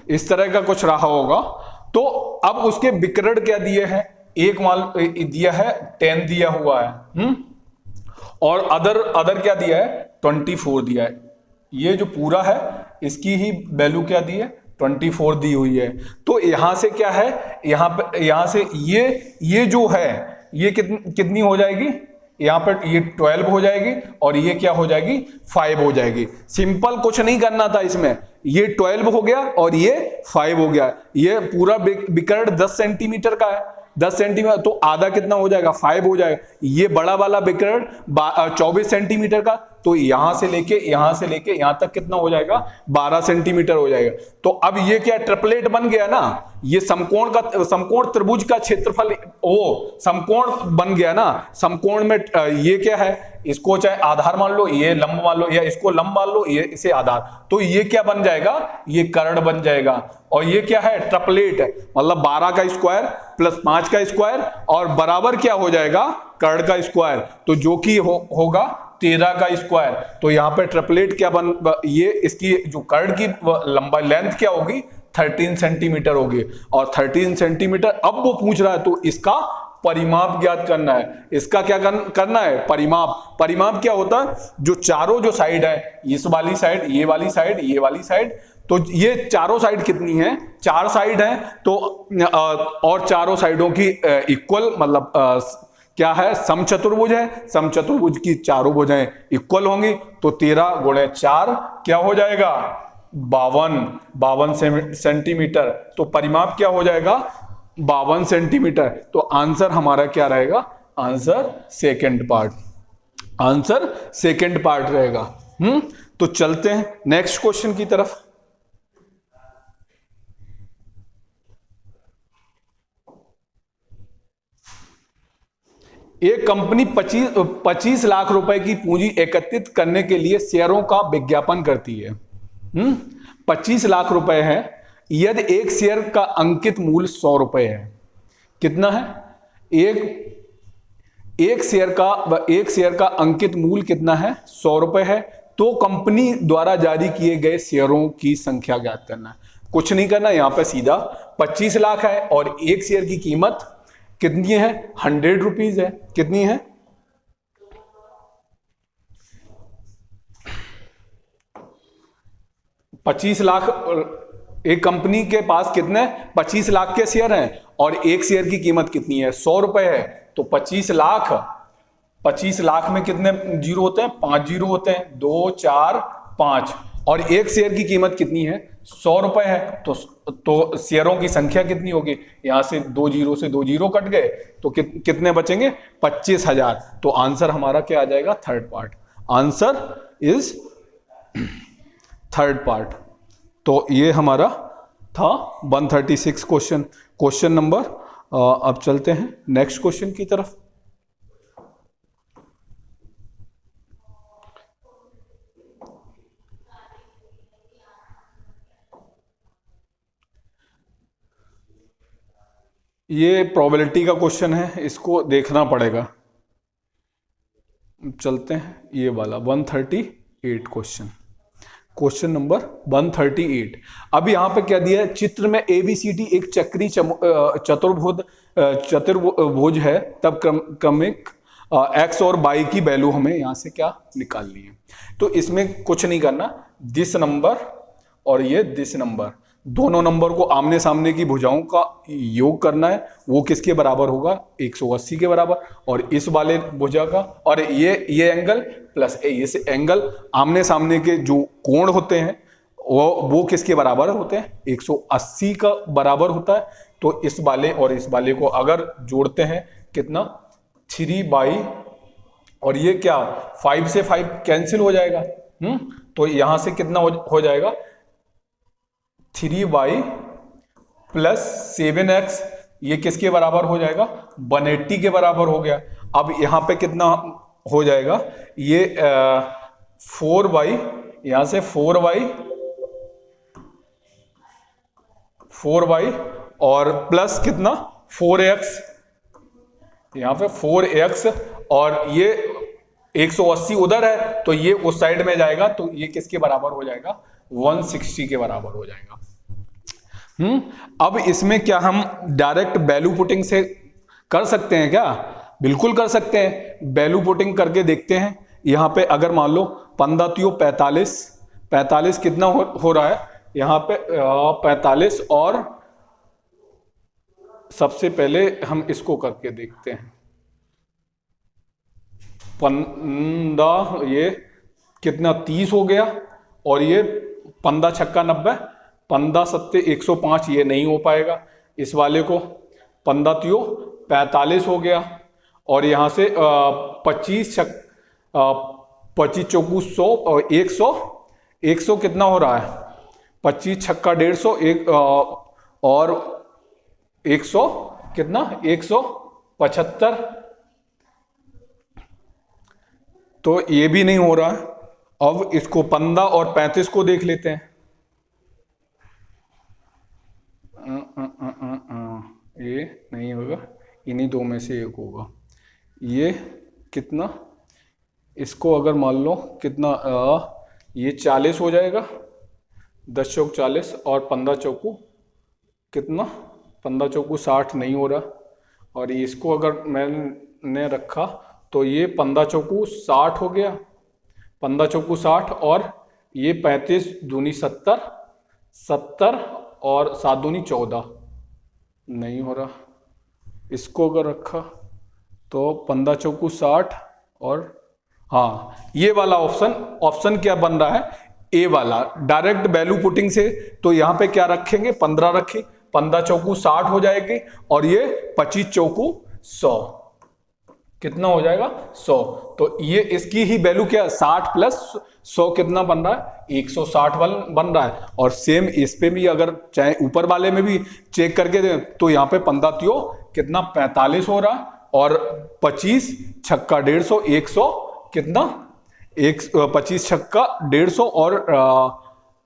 इस तरह का कुछ रहा होगा। तो अब उसके विकर्ण क्या दिए हैं? एक मान दिया है 10 दिया हुआ है, और अदर क्या दिया है? 24 दिया है। ये जो पूरा है इसकी ही वैल्यू क्या दी है? 24 दी हुई है। तो यहां से क्या है, यहां से ये जो है ये कितनी हो जाएगी? यहां पर ये 12 हो जाएगी, और ये क्या हो जाएगी? 5 हो जाएगी। सिंपल कुछ नहीं करना था इसमें, ये 12 हो गया और ये 5 हो गया। ये पूरा विकर्ण 10 सेंटीमीटर का है, 10 सेंटीमीटर, तो आधा कितना हो जाएगा? 5 हो जाएगा। ये बड़ा वाला विकर्ण 24 सेंटीमीटर का, तो यहां से लेके यहां तक कितना हो जाएगा? 12 सेंटीमीटर हो जाएगा। तो अब ये क्या ट्रिपलेट बन गया ना, ये समकोण त्रिभुज का क्षेत्रफल समकोण बन गया ना। समकोण में ये क्या है, इसको चाहे आधार मान लो, ये लंब मान लो, या इसको लंब मान लो, ये इसे आधार, तो ये क्या बन जाएगा? ये कर्ण बन जाएगा। और ये क्या है? ट्रिपलेट है, मतलब 12 का स्क्वायर प्लस 5 का स्क्वायर और बराबर क्या हो जाएगा? कर्ण का स्क्वायर, तो जो कि होगा 13 का स्क्वायर। तो यहां पे ट्रिपलेट क्या ये इसकी जो कर्ण की लंबाई लेंथ क्या होगी? 13 सेंटीमीटर होगी। और 13 सेंटीमीटर अब वो पूछ रहा है, तो इसका परिमाप ज्ञात करना है। इसका क्या करना है? परिमाप क्या होता है? जो चारों जो साइड है, इस वाली साइड, ये वाली साइड, ये वाली साइड, तो ये चारों साइड कितनी है? 4 साइड है। तो और चारों साइडों की इक्वल, मतलब क्या है? समचतुर्भुज है। समचतुर्भुज की चारों भुजाएं इक्वल होंगी, तो 13 गुणे 4 क्या हो जाएगा? 52 सेंटीमीटर। तो परिमाप क्या हो जाएगा? 52 सेंटीमीटर। तो आंसर हमारा क्या रहेगा? Answer second part, answer second part रहेगा। तो चलते हैं नेक्स्ट क्वेश्चन की तरफ। एक कंपनी 25 लाख रुपए की पूंजी एकत्रित करने के लिए शेयरों का विज्ञापन करती है। 25 लाख रुपए है, यदि एक शेयर का अंकित मूल्य 100 रुपए है। कितना है? एक शेयर का अंकित मूल्य कितना है? 100 रुपए है। तो कंपनी द्वारा जारी किए गए शेयरों की संख्या ज्ञात करना है। कुछ नहीं करना, यहां पे सीधा 25 लाख है और एक शेयर की कीमत कितनी है, 100 रुपीज है। कितनी है, 25 लाख। एक कंपनी के पास कितने 25 लाख के शेयर हैं और एक शेयर की कीमत कितनी है, 100 रुपए है। तो 25 लाख में कितने जीरो होते हैं, 5 जीरो होते हैं, 2 4 5, और एक शेयर की कीमत कितनी है, 100 रुपए है। तो शेयरों की संख्या कितनी होगी, यहां से 2 जीरो से 2 जीरो कट गए तो कितने बचेंगे, 25,000। तो आंसर हमारा क्या आ जाएगा, third part. Answer is third part. तो ये हमारा था 136 क्वेश्चन, क्वेश्चन नंबर। अब चलते हैं नेक्स्ट क्वेश्चन की तरफ। ये प्रोबेबिलिटी का क्वेश्चन है, इसको देखना पड़ेगा। चलते हैं ये वाला 138 क्वेश्चन, क्वेश्चन नंबर 138। अब यहां पे क्या दिया है, चित्र में ABCD एक चक्री चतुर्भुज है, तब क्रमिक x और y की वैल्यू हमें यहां से क्या निकालनी है। तो इसमें कुछ नहीं करना, दिस नंबर और ये दिस नंबर, दोनों नंबर को आमने सामने की भुजाओं का योग करना है। वो किसके बराबर होगा, 180 के बराबर। और इस वाले भुजा का और ये एंगल प्लस ये एंगल, आमने सामने के जो कोण होते हैं वो किसके बराबर होते हैं, 180 का बराबर होता है। तो इस वाले और इस वाले को अगर जोड़ते हैं कितना, 3 और ये क्या 5 से 5 कैंसिल हो जाएगा। तो यहां से कितना हो जाएगा, 3y प्लस 7x, ये किसके बराबर हो जाएगा, 180 के बराबर हो गया। अब यहां पे कितना हो जाएगा, ये 4y, यहां से 4y और प्लस कितना 4x, यहां पे 4x, और ये 180 उधर है तो ये उस साइड में जाएगा, तो ये किसके बराबर हो जाएगा, 160 के बराबर हो जाएगा। अब इसमें क्या हम डायरेक्ट वैल्यू पुटिंग से कर सकते हैं क्या, बिल्कुल कर सकते हैं। वैल्यू पुटिंग करके देखते हैं। यहां पे अगर मान लो 15 तियो 45 कितना हो रहा है, यहां पे 45, और सबसे पहले हम इसको करके देखते हैं। 15 ये कितना 30 हो गया, और ये 15 छक्का 90, 15 सत्ते 105, ये नहीं हो पाएगा। इस वाले को 15 तियो 45 हो गया, और यहां से 25 चौकू 100 और 100 कितना हो रहा है, 25 छक्का 150, और 100 कितना 175, तो ये भी नहीं हो रहा है। अब इसको 15 और 35 को देख लेते हैं। ये नहीं होगा, इन्हीं दो में से एक होगा। ये कितना, इसको अगर मान लो कितना, ये 40 हो जाएगा, 10 चौक 40, और 15 चौकू कितना, 15 चौकू 60 नहीं हो रहा। और इसको अगर मैंने रखा तो ये 15 चौकू 60 हो गया, 15 चौकू 60, और ये 35 दूनी 70 और 7 दूनी 14, नहीं हो रहा। इसको अगर रखा तो 15 चौकू 60, और हाँ ये वाला ऑप्शन क्या बन रहा है, ए वाला डायरेक्ट वैल्यू पुटिंग से। तो यहां पे क्या रखेंगे, 15 रखी, 15 चौकू 60 हो जाएगी, और ये 25 चौकू 100 कितना हो जाएगा, 100। तो ये इसकी ही वैल्यू क्या, 60 प्लस 100 कितना बन रहा है, 160 बन रहा है। और सेम इस पे भी अगर चाहे ऊपर वाले में भी चेक करके दे, तो यहाँ पे 15 तियो कितना 45 हो रहा है, और 25 छक्का 150, 100 कितना 25 छक्का 150,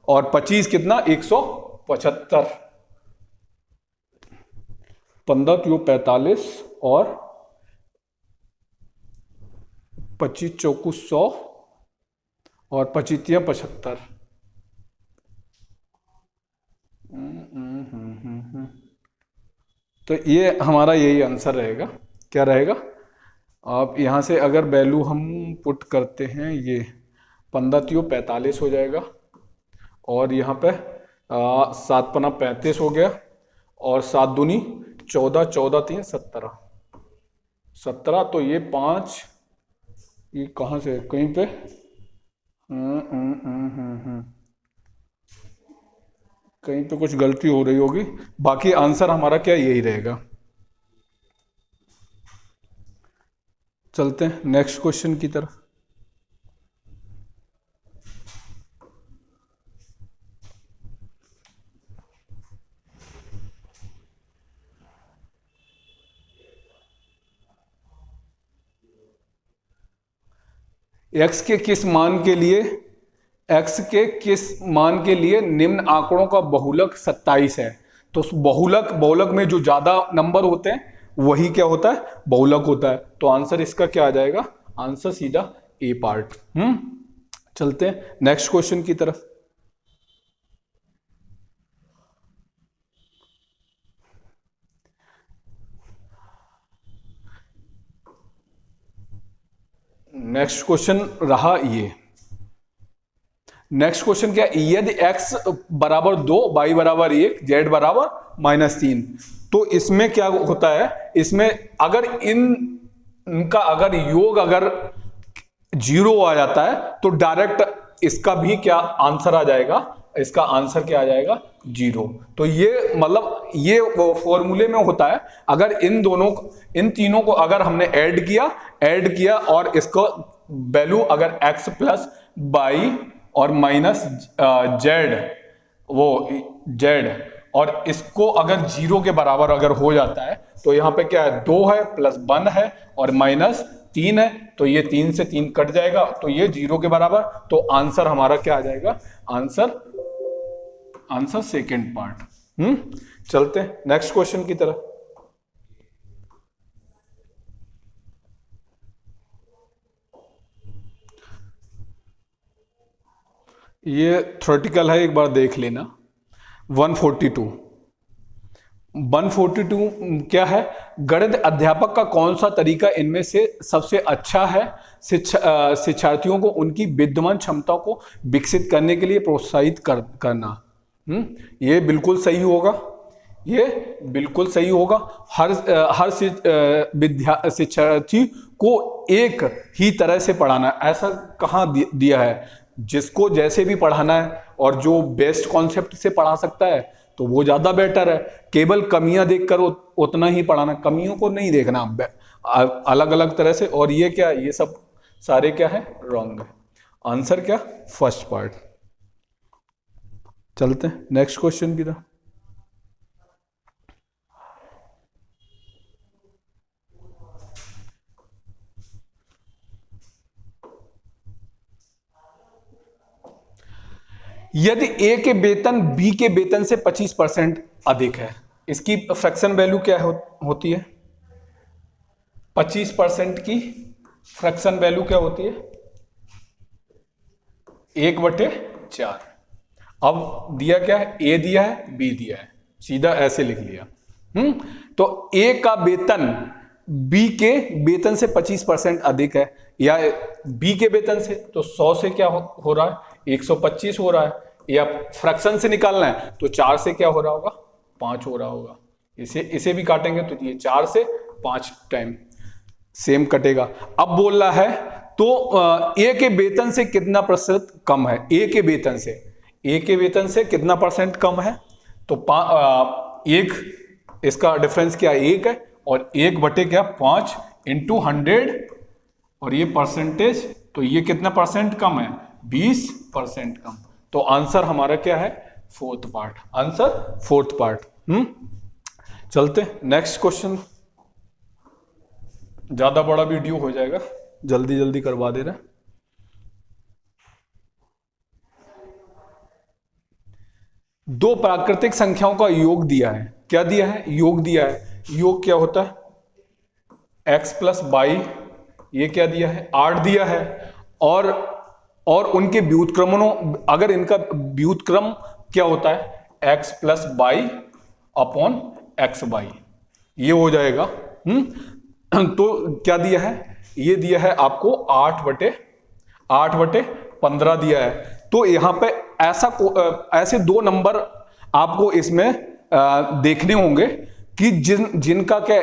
और 25 कितना 175, 15 तियो 45 और 25 चौकू 100, और 25 75। तो ये हमारा यही आंसर रहेगा। क्या रहेगा? आप यहाँ से अगर वैल्यू हम पुट करते हैं, ये 15 45 हो जाएगा, और यहाँ पे 7 पना 35 हो गया, और 7 दूनी 14, 14 3 17 17। तो ये 5, ये कहाँ से कहीं पे कहीं पे कुछ गलती हो रही होगी। बाकी आंसर हमारा क्या यही रहेगा। चलते हैं नेक्स्ट क्वेश्चन की तरफ। x के किस मान के लिए निम्न आंकड़ों का बहुलक 27 है? तो बहुलक में जो ज्यादा नंबर होते हैं वही क्या होता है? बहुलक होता है। तो आंसर इसका क्या आ जाएगा? आंसर सीधा ए पार्ट। चलते हैं नेक्स्ट क्वेश्चन की तरफ। नेक्स्ट क्वेश्चन रहा ये। नेक्स्ट क्वेश्चन क्या? यदि x बराबर 2, y बराबर 1, z बराबर -3, तो इसमें क्या होता है? इसमें अगर इनका अगर योग अगर 0 आ जाता है तो डायरेक्ट इसका भी क्या आंसर आ जाएगा? इसका आंसर क्या आ जाएगा? 0। तो ये मतलब ये फॉर्मूले में होता है। अगर इन तीनों को अगर हमने ऐड किया और इसको वैल्यू अगर x प्लस y और माइनस z और इसको अगर 0 के बराबर अगर हो जाता है तो यहाँ पे क्या है? 2 है प्लस 1 है और माइनस 3 है। तो ये 3 से 3 कट जाएगा, तो ये 0 के बराबर। तो आंसर हमारा क्या आ जाएगा? Answer second part. चलते हैं नेक्स्ट क्वेश्चन की तरफ। ये थ्योरेटिकल है, एक बार देख लेना। 142 क्या है? गणित अध्यापक का कौन सा तरीका इनमें से सबसे अच्छा है शिक्षार्थियों को उनकी विद्यमान क्षमता को विकसित करने के लिए प्रोत्साहित करना? ये बिल्कुल सही होगा। ये बिल्कुल सही होगा। हर शिक्षार्थी को एक ही तरह से पढ़ाना, ऐसा कहाँ दिया है? जिसको जैसे भी पढ़ाना है और जो बेस्ट कॉन्सेप्ट से पढ़ा सकता है तो वो ज्यादा बेटर है। केवल कमियां देखकर उतना ही पढ़ाना, कमियों को नहीं देखना अलग अलग तरह से। और ये क्या, ये सब सारे क्या है? रॉन्ग है। आंसर क्या? First part. चलते हैं नेक्स्ट क्वेश्चन की तरफ। यदि ए के वेतन बी के वेतन से 25% अधिक है, इसकी फ्रैक्शन वैल्यू क्या होती है? 25% की फ्रैक्शन वैल्यू क्या होती है? 1/4। अब दिया क्या है? ए दिया है, बी दिया है, सीधा ऐसे लिख लिया। तो ए का वेतन बी के वेतन से 25% अधिक है, या बी के वेतन से तो 100 से क्या हो रहा है? 125 हो रहा है। या फ्रैक्शन से निकालना है तो 4 से क्या हो रहा होगा? 5 हो रहा होगा। इसे भी काटेंगे तो ये 4 से 5 टाइम सेम कटेगा। अब बोल रहा है तो ए के वेतन से कितना प्रतिशत कम है? ए के वेतन से कितना % कम है? तो एक इसका डिफरेंस क्या? 1 है, और 1/5 इंटू 100, और ये परसेंटेज, तो ये कितना % कम है? 20% कम। तो आंसर हमारा क्या है? Fourth part. Answer fourth part. चलते नेक्स्ट क्वेश्चन। ज्यादा बड़ा वीडियो हो जाएगा, जल्दी जल्दी करवा दे रहे हैं। दो प्राकृतिक संख्याओं का योग दिया है। क्या दिया है? योग दिया है। योग क्या होता है? x प्लस वाई, ये क्या दिया है? 8 दिया है। और और उनके व्युत्क्रमणों, अगर इनका व्युत्क्रम क्या होता है x plus by upon x by, ये हो जाएगा। तो क्या दिया है, ये दिया है आपको 8/15 दिया है। तो यहां पे ऐसे दो नंबर आपको इसमें देखने होंगे कि जिनका क्या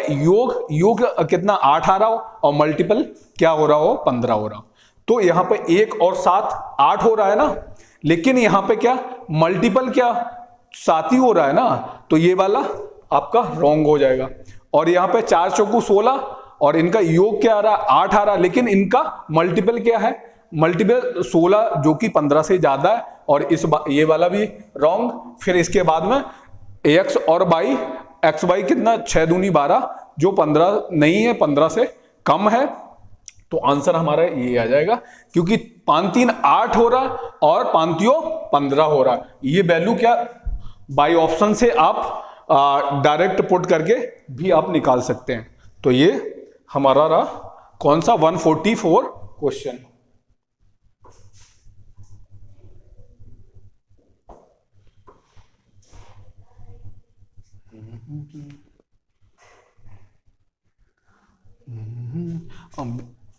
योग कितना 8 आ रहा हो और मल्टीपल क्या हो रहा हो 15 हो रहा हो। तो यहां पे 1 और 7 8 हो रहा है ना, लेकिन यहां पे क्या मल्टीपल क्या 7 ही हो रहा है ना, तो ये वाला आपका रॉन्ग हो जाएगा। और यहां पे 4 चौकू 16 और इनका योग क्या आ रहा है 8 आ रहा है, लेकिन इनका मल्टीपल क्या है, मल्टीपल 16 जो कि 15 से ज्यादा है, और ये वाला भी रॉन्ग। फिर इसके बाद में एक्स और बाई, एक्स बाई कितना 6 दूनी 12 जो 15 नहीं है, 15 से कम है। तो आंसर हमारा ये आ जाएगा, क्योंकि 5 3 8 हो रहा है और 5 15 हो रहा है। ये वैल्यू क्या बाई ऑप्शन से आप डायरेक्ट पुट करके भी आप निकाल सकते हैं। तो ये हमारा रहा कौन सा 144 क्वेश्चन।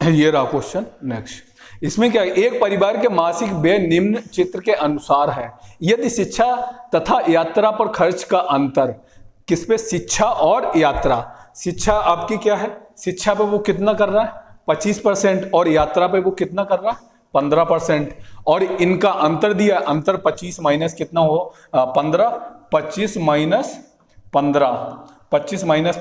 ये रहा क्वेश्चन नेक्स्ट। इसमें क्या है, एक परिवार के मासिक व्यय निम्न चित्र के अनुसार है। यदि शिक्षा तथा यात्रा पर खर्च का अंतर, किस पे, शिक्षा और यात्रा, शिक्षा आपकी क्या है, शिक्षा पे वो कितना कर रहा है 25% और यात्रा पे वो कितना कर रहा है 15%, और इनका अंतर दिया, अंतर 25 माइनस कितना हो 15, 25 माइनस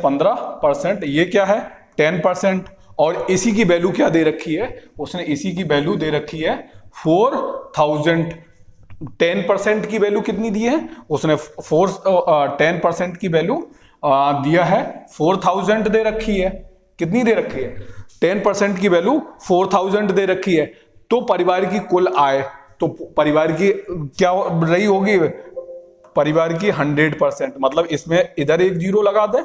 15%, ये क्या है 10%। और इसी की वैल्यू क्या दे रखी है, उसने इसी की वैल्यू दे रखी है 4000। 10% की वैल्यू कितनी दी है उसने 10% की वैल्यू दिया है 4000 दे रखी है। कितनी दे रखी है 10% की वैल्यू 4000 दे रखी है। तो परिवार की कुल आय, तो परिवार की क्या रही होगी, परिवार की 100%, मतलब इसमें इधर एक जीरो लगा दें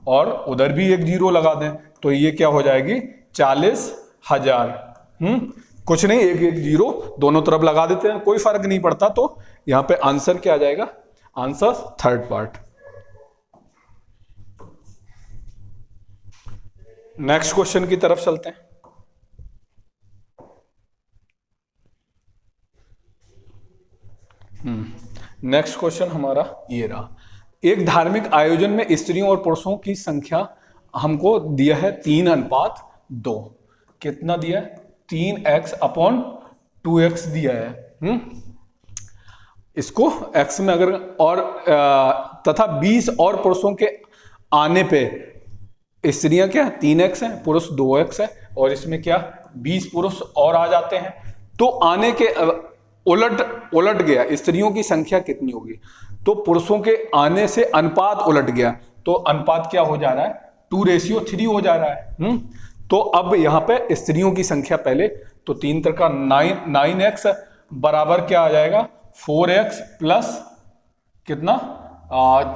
और उधर भी एक जीरो लगा दें, तो ये क्या हो जाएगी 40,000। कुछ नहीं, एक एक जीरो दोनों तरफ लगा देते हैं, कोई फर्क नहीं पड़ता। तो यहां पे आंसर क्या आ जाएगा, answer third part. Next question की तरफ चलते हैं। नेक्स्ट क्वेश्चन हमारा ये रहा, एक धार्मिक आयोजन में स्त्रियों और पुरुषों की संख्या हमको दिया है 3:2। कितना दिया है 3x/2x दिया है। इसको x में अगर और तथा 20 और पुरुषों के आने पे, स्त्रियां क्या 3x है, पुरुष 2x है, और इसमें क्या 20 पुरुष और आ जाते हैं। तो आने के उलट गया, स्त्रियों की संख्या कितनी होगी, तो पुरुषों के आने से अनुपात उलट गया, तो अनुपात क्या हो जा रहा है 2:3 हो जा रहा है। तो अब यहां पे स्त्रियों की संख्या पहले, तो 3 का 9x बराबर क्या आ जाएगा 4x प्लस कितना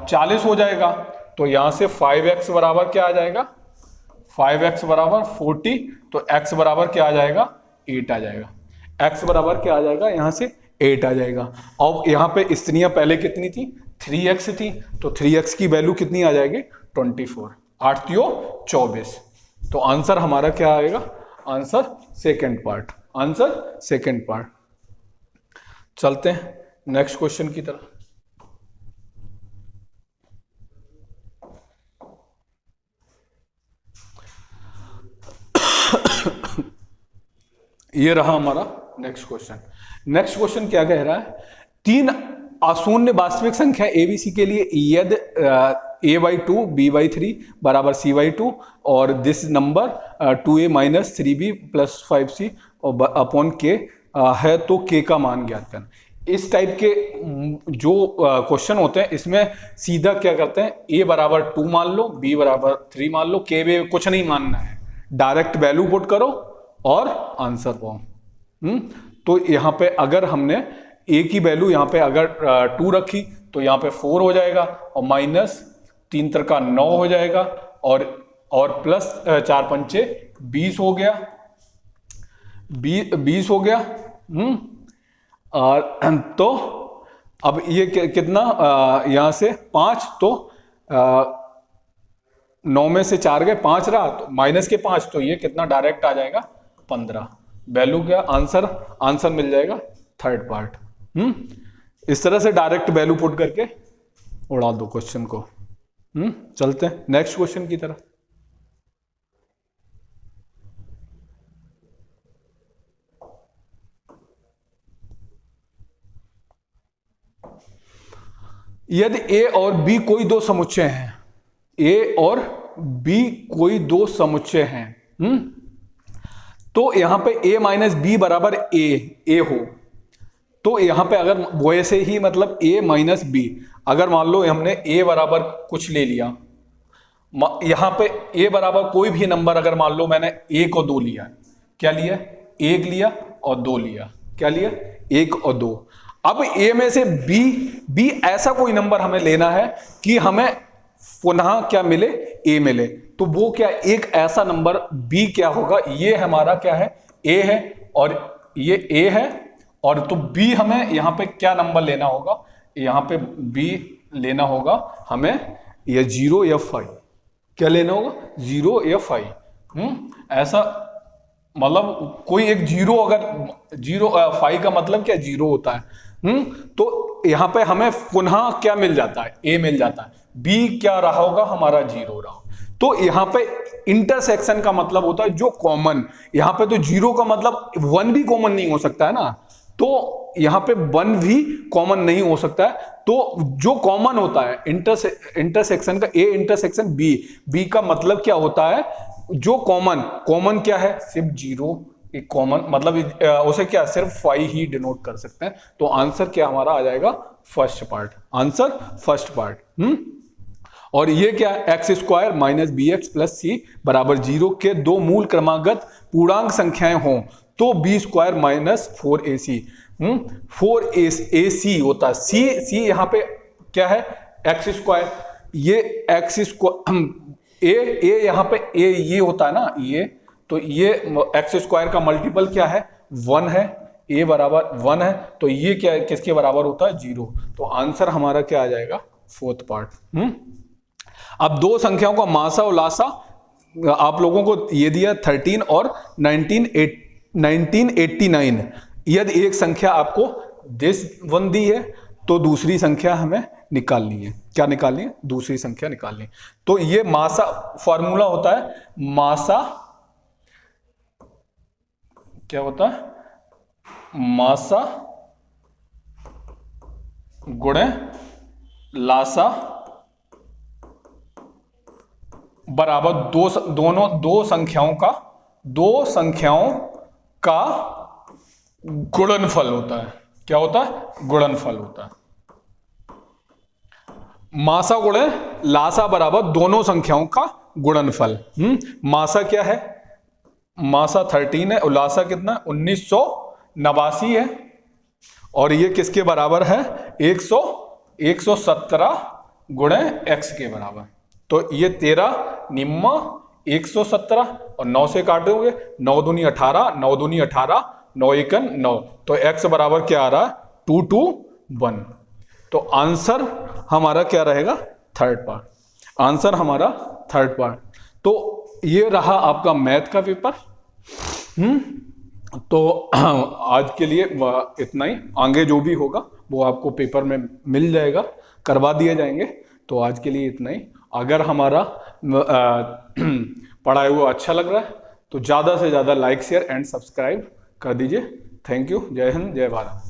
40 हो जाएगा। तो यहां से 5x बराबर क्या आ जाएगा, 5x बराबर 40, तो x बराबर क्या आ जाएगा 8 आ जाएगा। x बराबर क्या आ जाएगा, यहां से 8 आ जाएगा। अब यहां पे स्त्रियां पहले कितनी थी 3x थी, तो 3x की वैल्यू कितनी आ जाएगी 24, 8 24। तो आंसर हमारा क्या आएगा, answer second part, answer second part. चलते हैं नेक्स्ट क्वेश्चन की तरफ। ये रहा हमारा नेक्स्ट क्वेश्चन। नेक्स्ट क्वेश्चन क्या कह रहा है, 3 अशून्य वास्तविक संख्या एबीसी के लिए यदि a/2 b/3 बराबर c/2 और this number 2a - 3b + 5c upon k है, तो k का मान ज्ञात करना। इस टाइप के जो क्वेश्चन होते हैं, इसमें सीधा क्या करते हैं, a बराबर 2 मान लो, b बराबर 3 मान लो, k में कुछ नहीं मानना है, डायरेक्ट वैल्यू पुट करो और आंसर पाओ। तो यहां पे अगर हमने a की वैल्यू यहां पे अगर 2 रखी, तो यहां पे 4 हो जाएगा, और माइनस 3 का 9 हो जाएगा, और प्लस 4 पंचे 20 हो गया, 20 हो गया, और तो अब ये कितना, यहां से 5, तो 9 में से 4 गए, 5 रहा, तो माइनस के 5, तो ये कितना डायरेक्ट आ जाएगा 15। वैल्यू क्या, आंसर मिल जाएगा थर्ड पार्ट। इस तरह से डायरेक्ट वैल्यू पुट करके उड़ा दो क्वेश्चन को। चलते हैं नेक्स्ट क्वेश्चन की तरफ। यदि ए और बी कोई दो समुच्चय हैं, ए और बी कोई दो समुच्चय हैं, तो यहां पे a माइनस बी बराबर ए हो, तो यहां पे अगर वैसे ही मतलब a माइनस बी, अगर मान लो हमने a बराबर कुछ ले लिया, यहां पे a बराबर कोई भी नंबर, अगर मान लो मैंने 1 और 2 लिया, क्या लिया, 1 लिया और 2 लिया, क्या लिया, 1 और 2। अब a में से b ऐसा कोई नंबर हमें लेना है कि हमें पुनः क्या मिले, a मिले, तो वो क्या, एक ऐसा नंबर b क्या होगा, ये हमारा क्या है, a है और ये a है, और तो b हमें यहां पे क्या नंबर लेना होगा, यहां पे b लेना होगा हमें या 0 या 5, क्या लेना होगा, 0 या 5। ऐसा मतलब कोई एक 0, अगर 0 5 का मतलब क्या, 0 होता है। तो यहां पे हमें पुनः क्या मिल जाता है, a मिल जाता है, b क्या रहा होगा हमारा, 0 रहा। तो यहां पे इंटरसेक्शन का मतलब होता है जो कॉमन, यहां पे तो 0 का मतलब 1 भी कॉमन नहीं हो सकता है ना, तो यहां पे 1 भी कॉमन नहीं हो सकता है, तो जो कॉमन होता है इंटरसेक्शन का, a इंटरसेक्शन b का मतलब क्या होता है, जो कॉमन क्या है, सिर्फ 0, एक कॉमन मतलब उसे क्या सिर्फ 5 ही डिनोट कर सकते हैं। तो आंसर क्या हमारा आ जाएगा, first part, answer first part. और ये क्या है, X square minus B X plus C बराबर 0 के दो मूल क्रमागत पूर्णांक संख्याएं हों तो B square minus 4ac 4ac होता है, सी यहां पे क्या है, एक्स स्क्वायर, ये एक्स स्क्वायर ए यहां पे ए ये होता है ना, ये तो ये एक्स स्क्वायर का मल्टीपल क्या है, 1 है, a बराबर 1 है, तो ये क्या है, किसके बराबर होता है, 0। तो आंसर हमारा क्या आ जाएगा, फोर्थ पार्ट। अब दो संख्याओं का मासा और लासा आप लोगों को ये दिया 13 और 1989। यदि एक संख्या आपको दिस वन दी है तो दूसरी संख्या हमें निकालनी है, क्या निकालनी है, दूसरी संख्या निकालनी है। तो ये मासा फॉर्मूला होता है, मासा क्या होता है, मासा गुणे लासा बराबर दो संख्याओं का गुणनफल होता है। क्या होता है, गुणनफल होता है। मासा गुणे लासा बराबर दोनों संख्याओं का गुणनफल। मासा क्या है, मासा 13 है, उल्लासा कितना 1989 है, और ये किसके बराबर है 117 गुणे एक्स के बराबर। तो ये 13 निम्मा 117 और 9 से काटोगे 9 दूनी 18, 9 दूनी 18, 9 एकन 9, तो एक्स बराबर क्या आ रहा है 221। तो आंसर हमारा क्या रहेगा, थर्ड पार्ट, आंसर हमारा थर्ड पार्ट। तो ये रहा आपका मैथ का पेपर। तो आज के लिए इतना ही, आगे जो भी होगा वो आपको पेपर में मिल जाएगा, करवा दिए जाएंगे। तो आज के लिए इतना ही। अगर हमारा पढ़ाई हुआ अच्छा लग रहा है तो ज़्यादा से ज़्यादा लाइक शेयर एंड सब्सक्राइब कर दीजिए। थैंक यू, जय हिंद, जय भारत।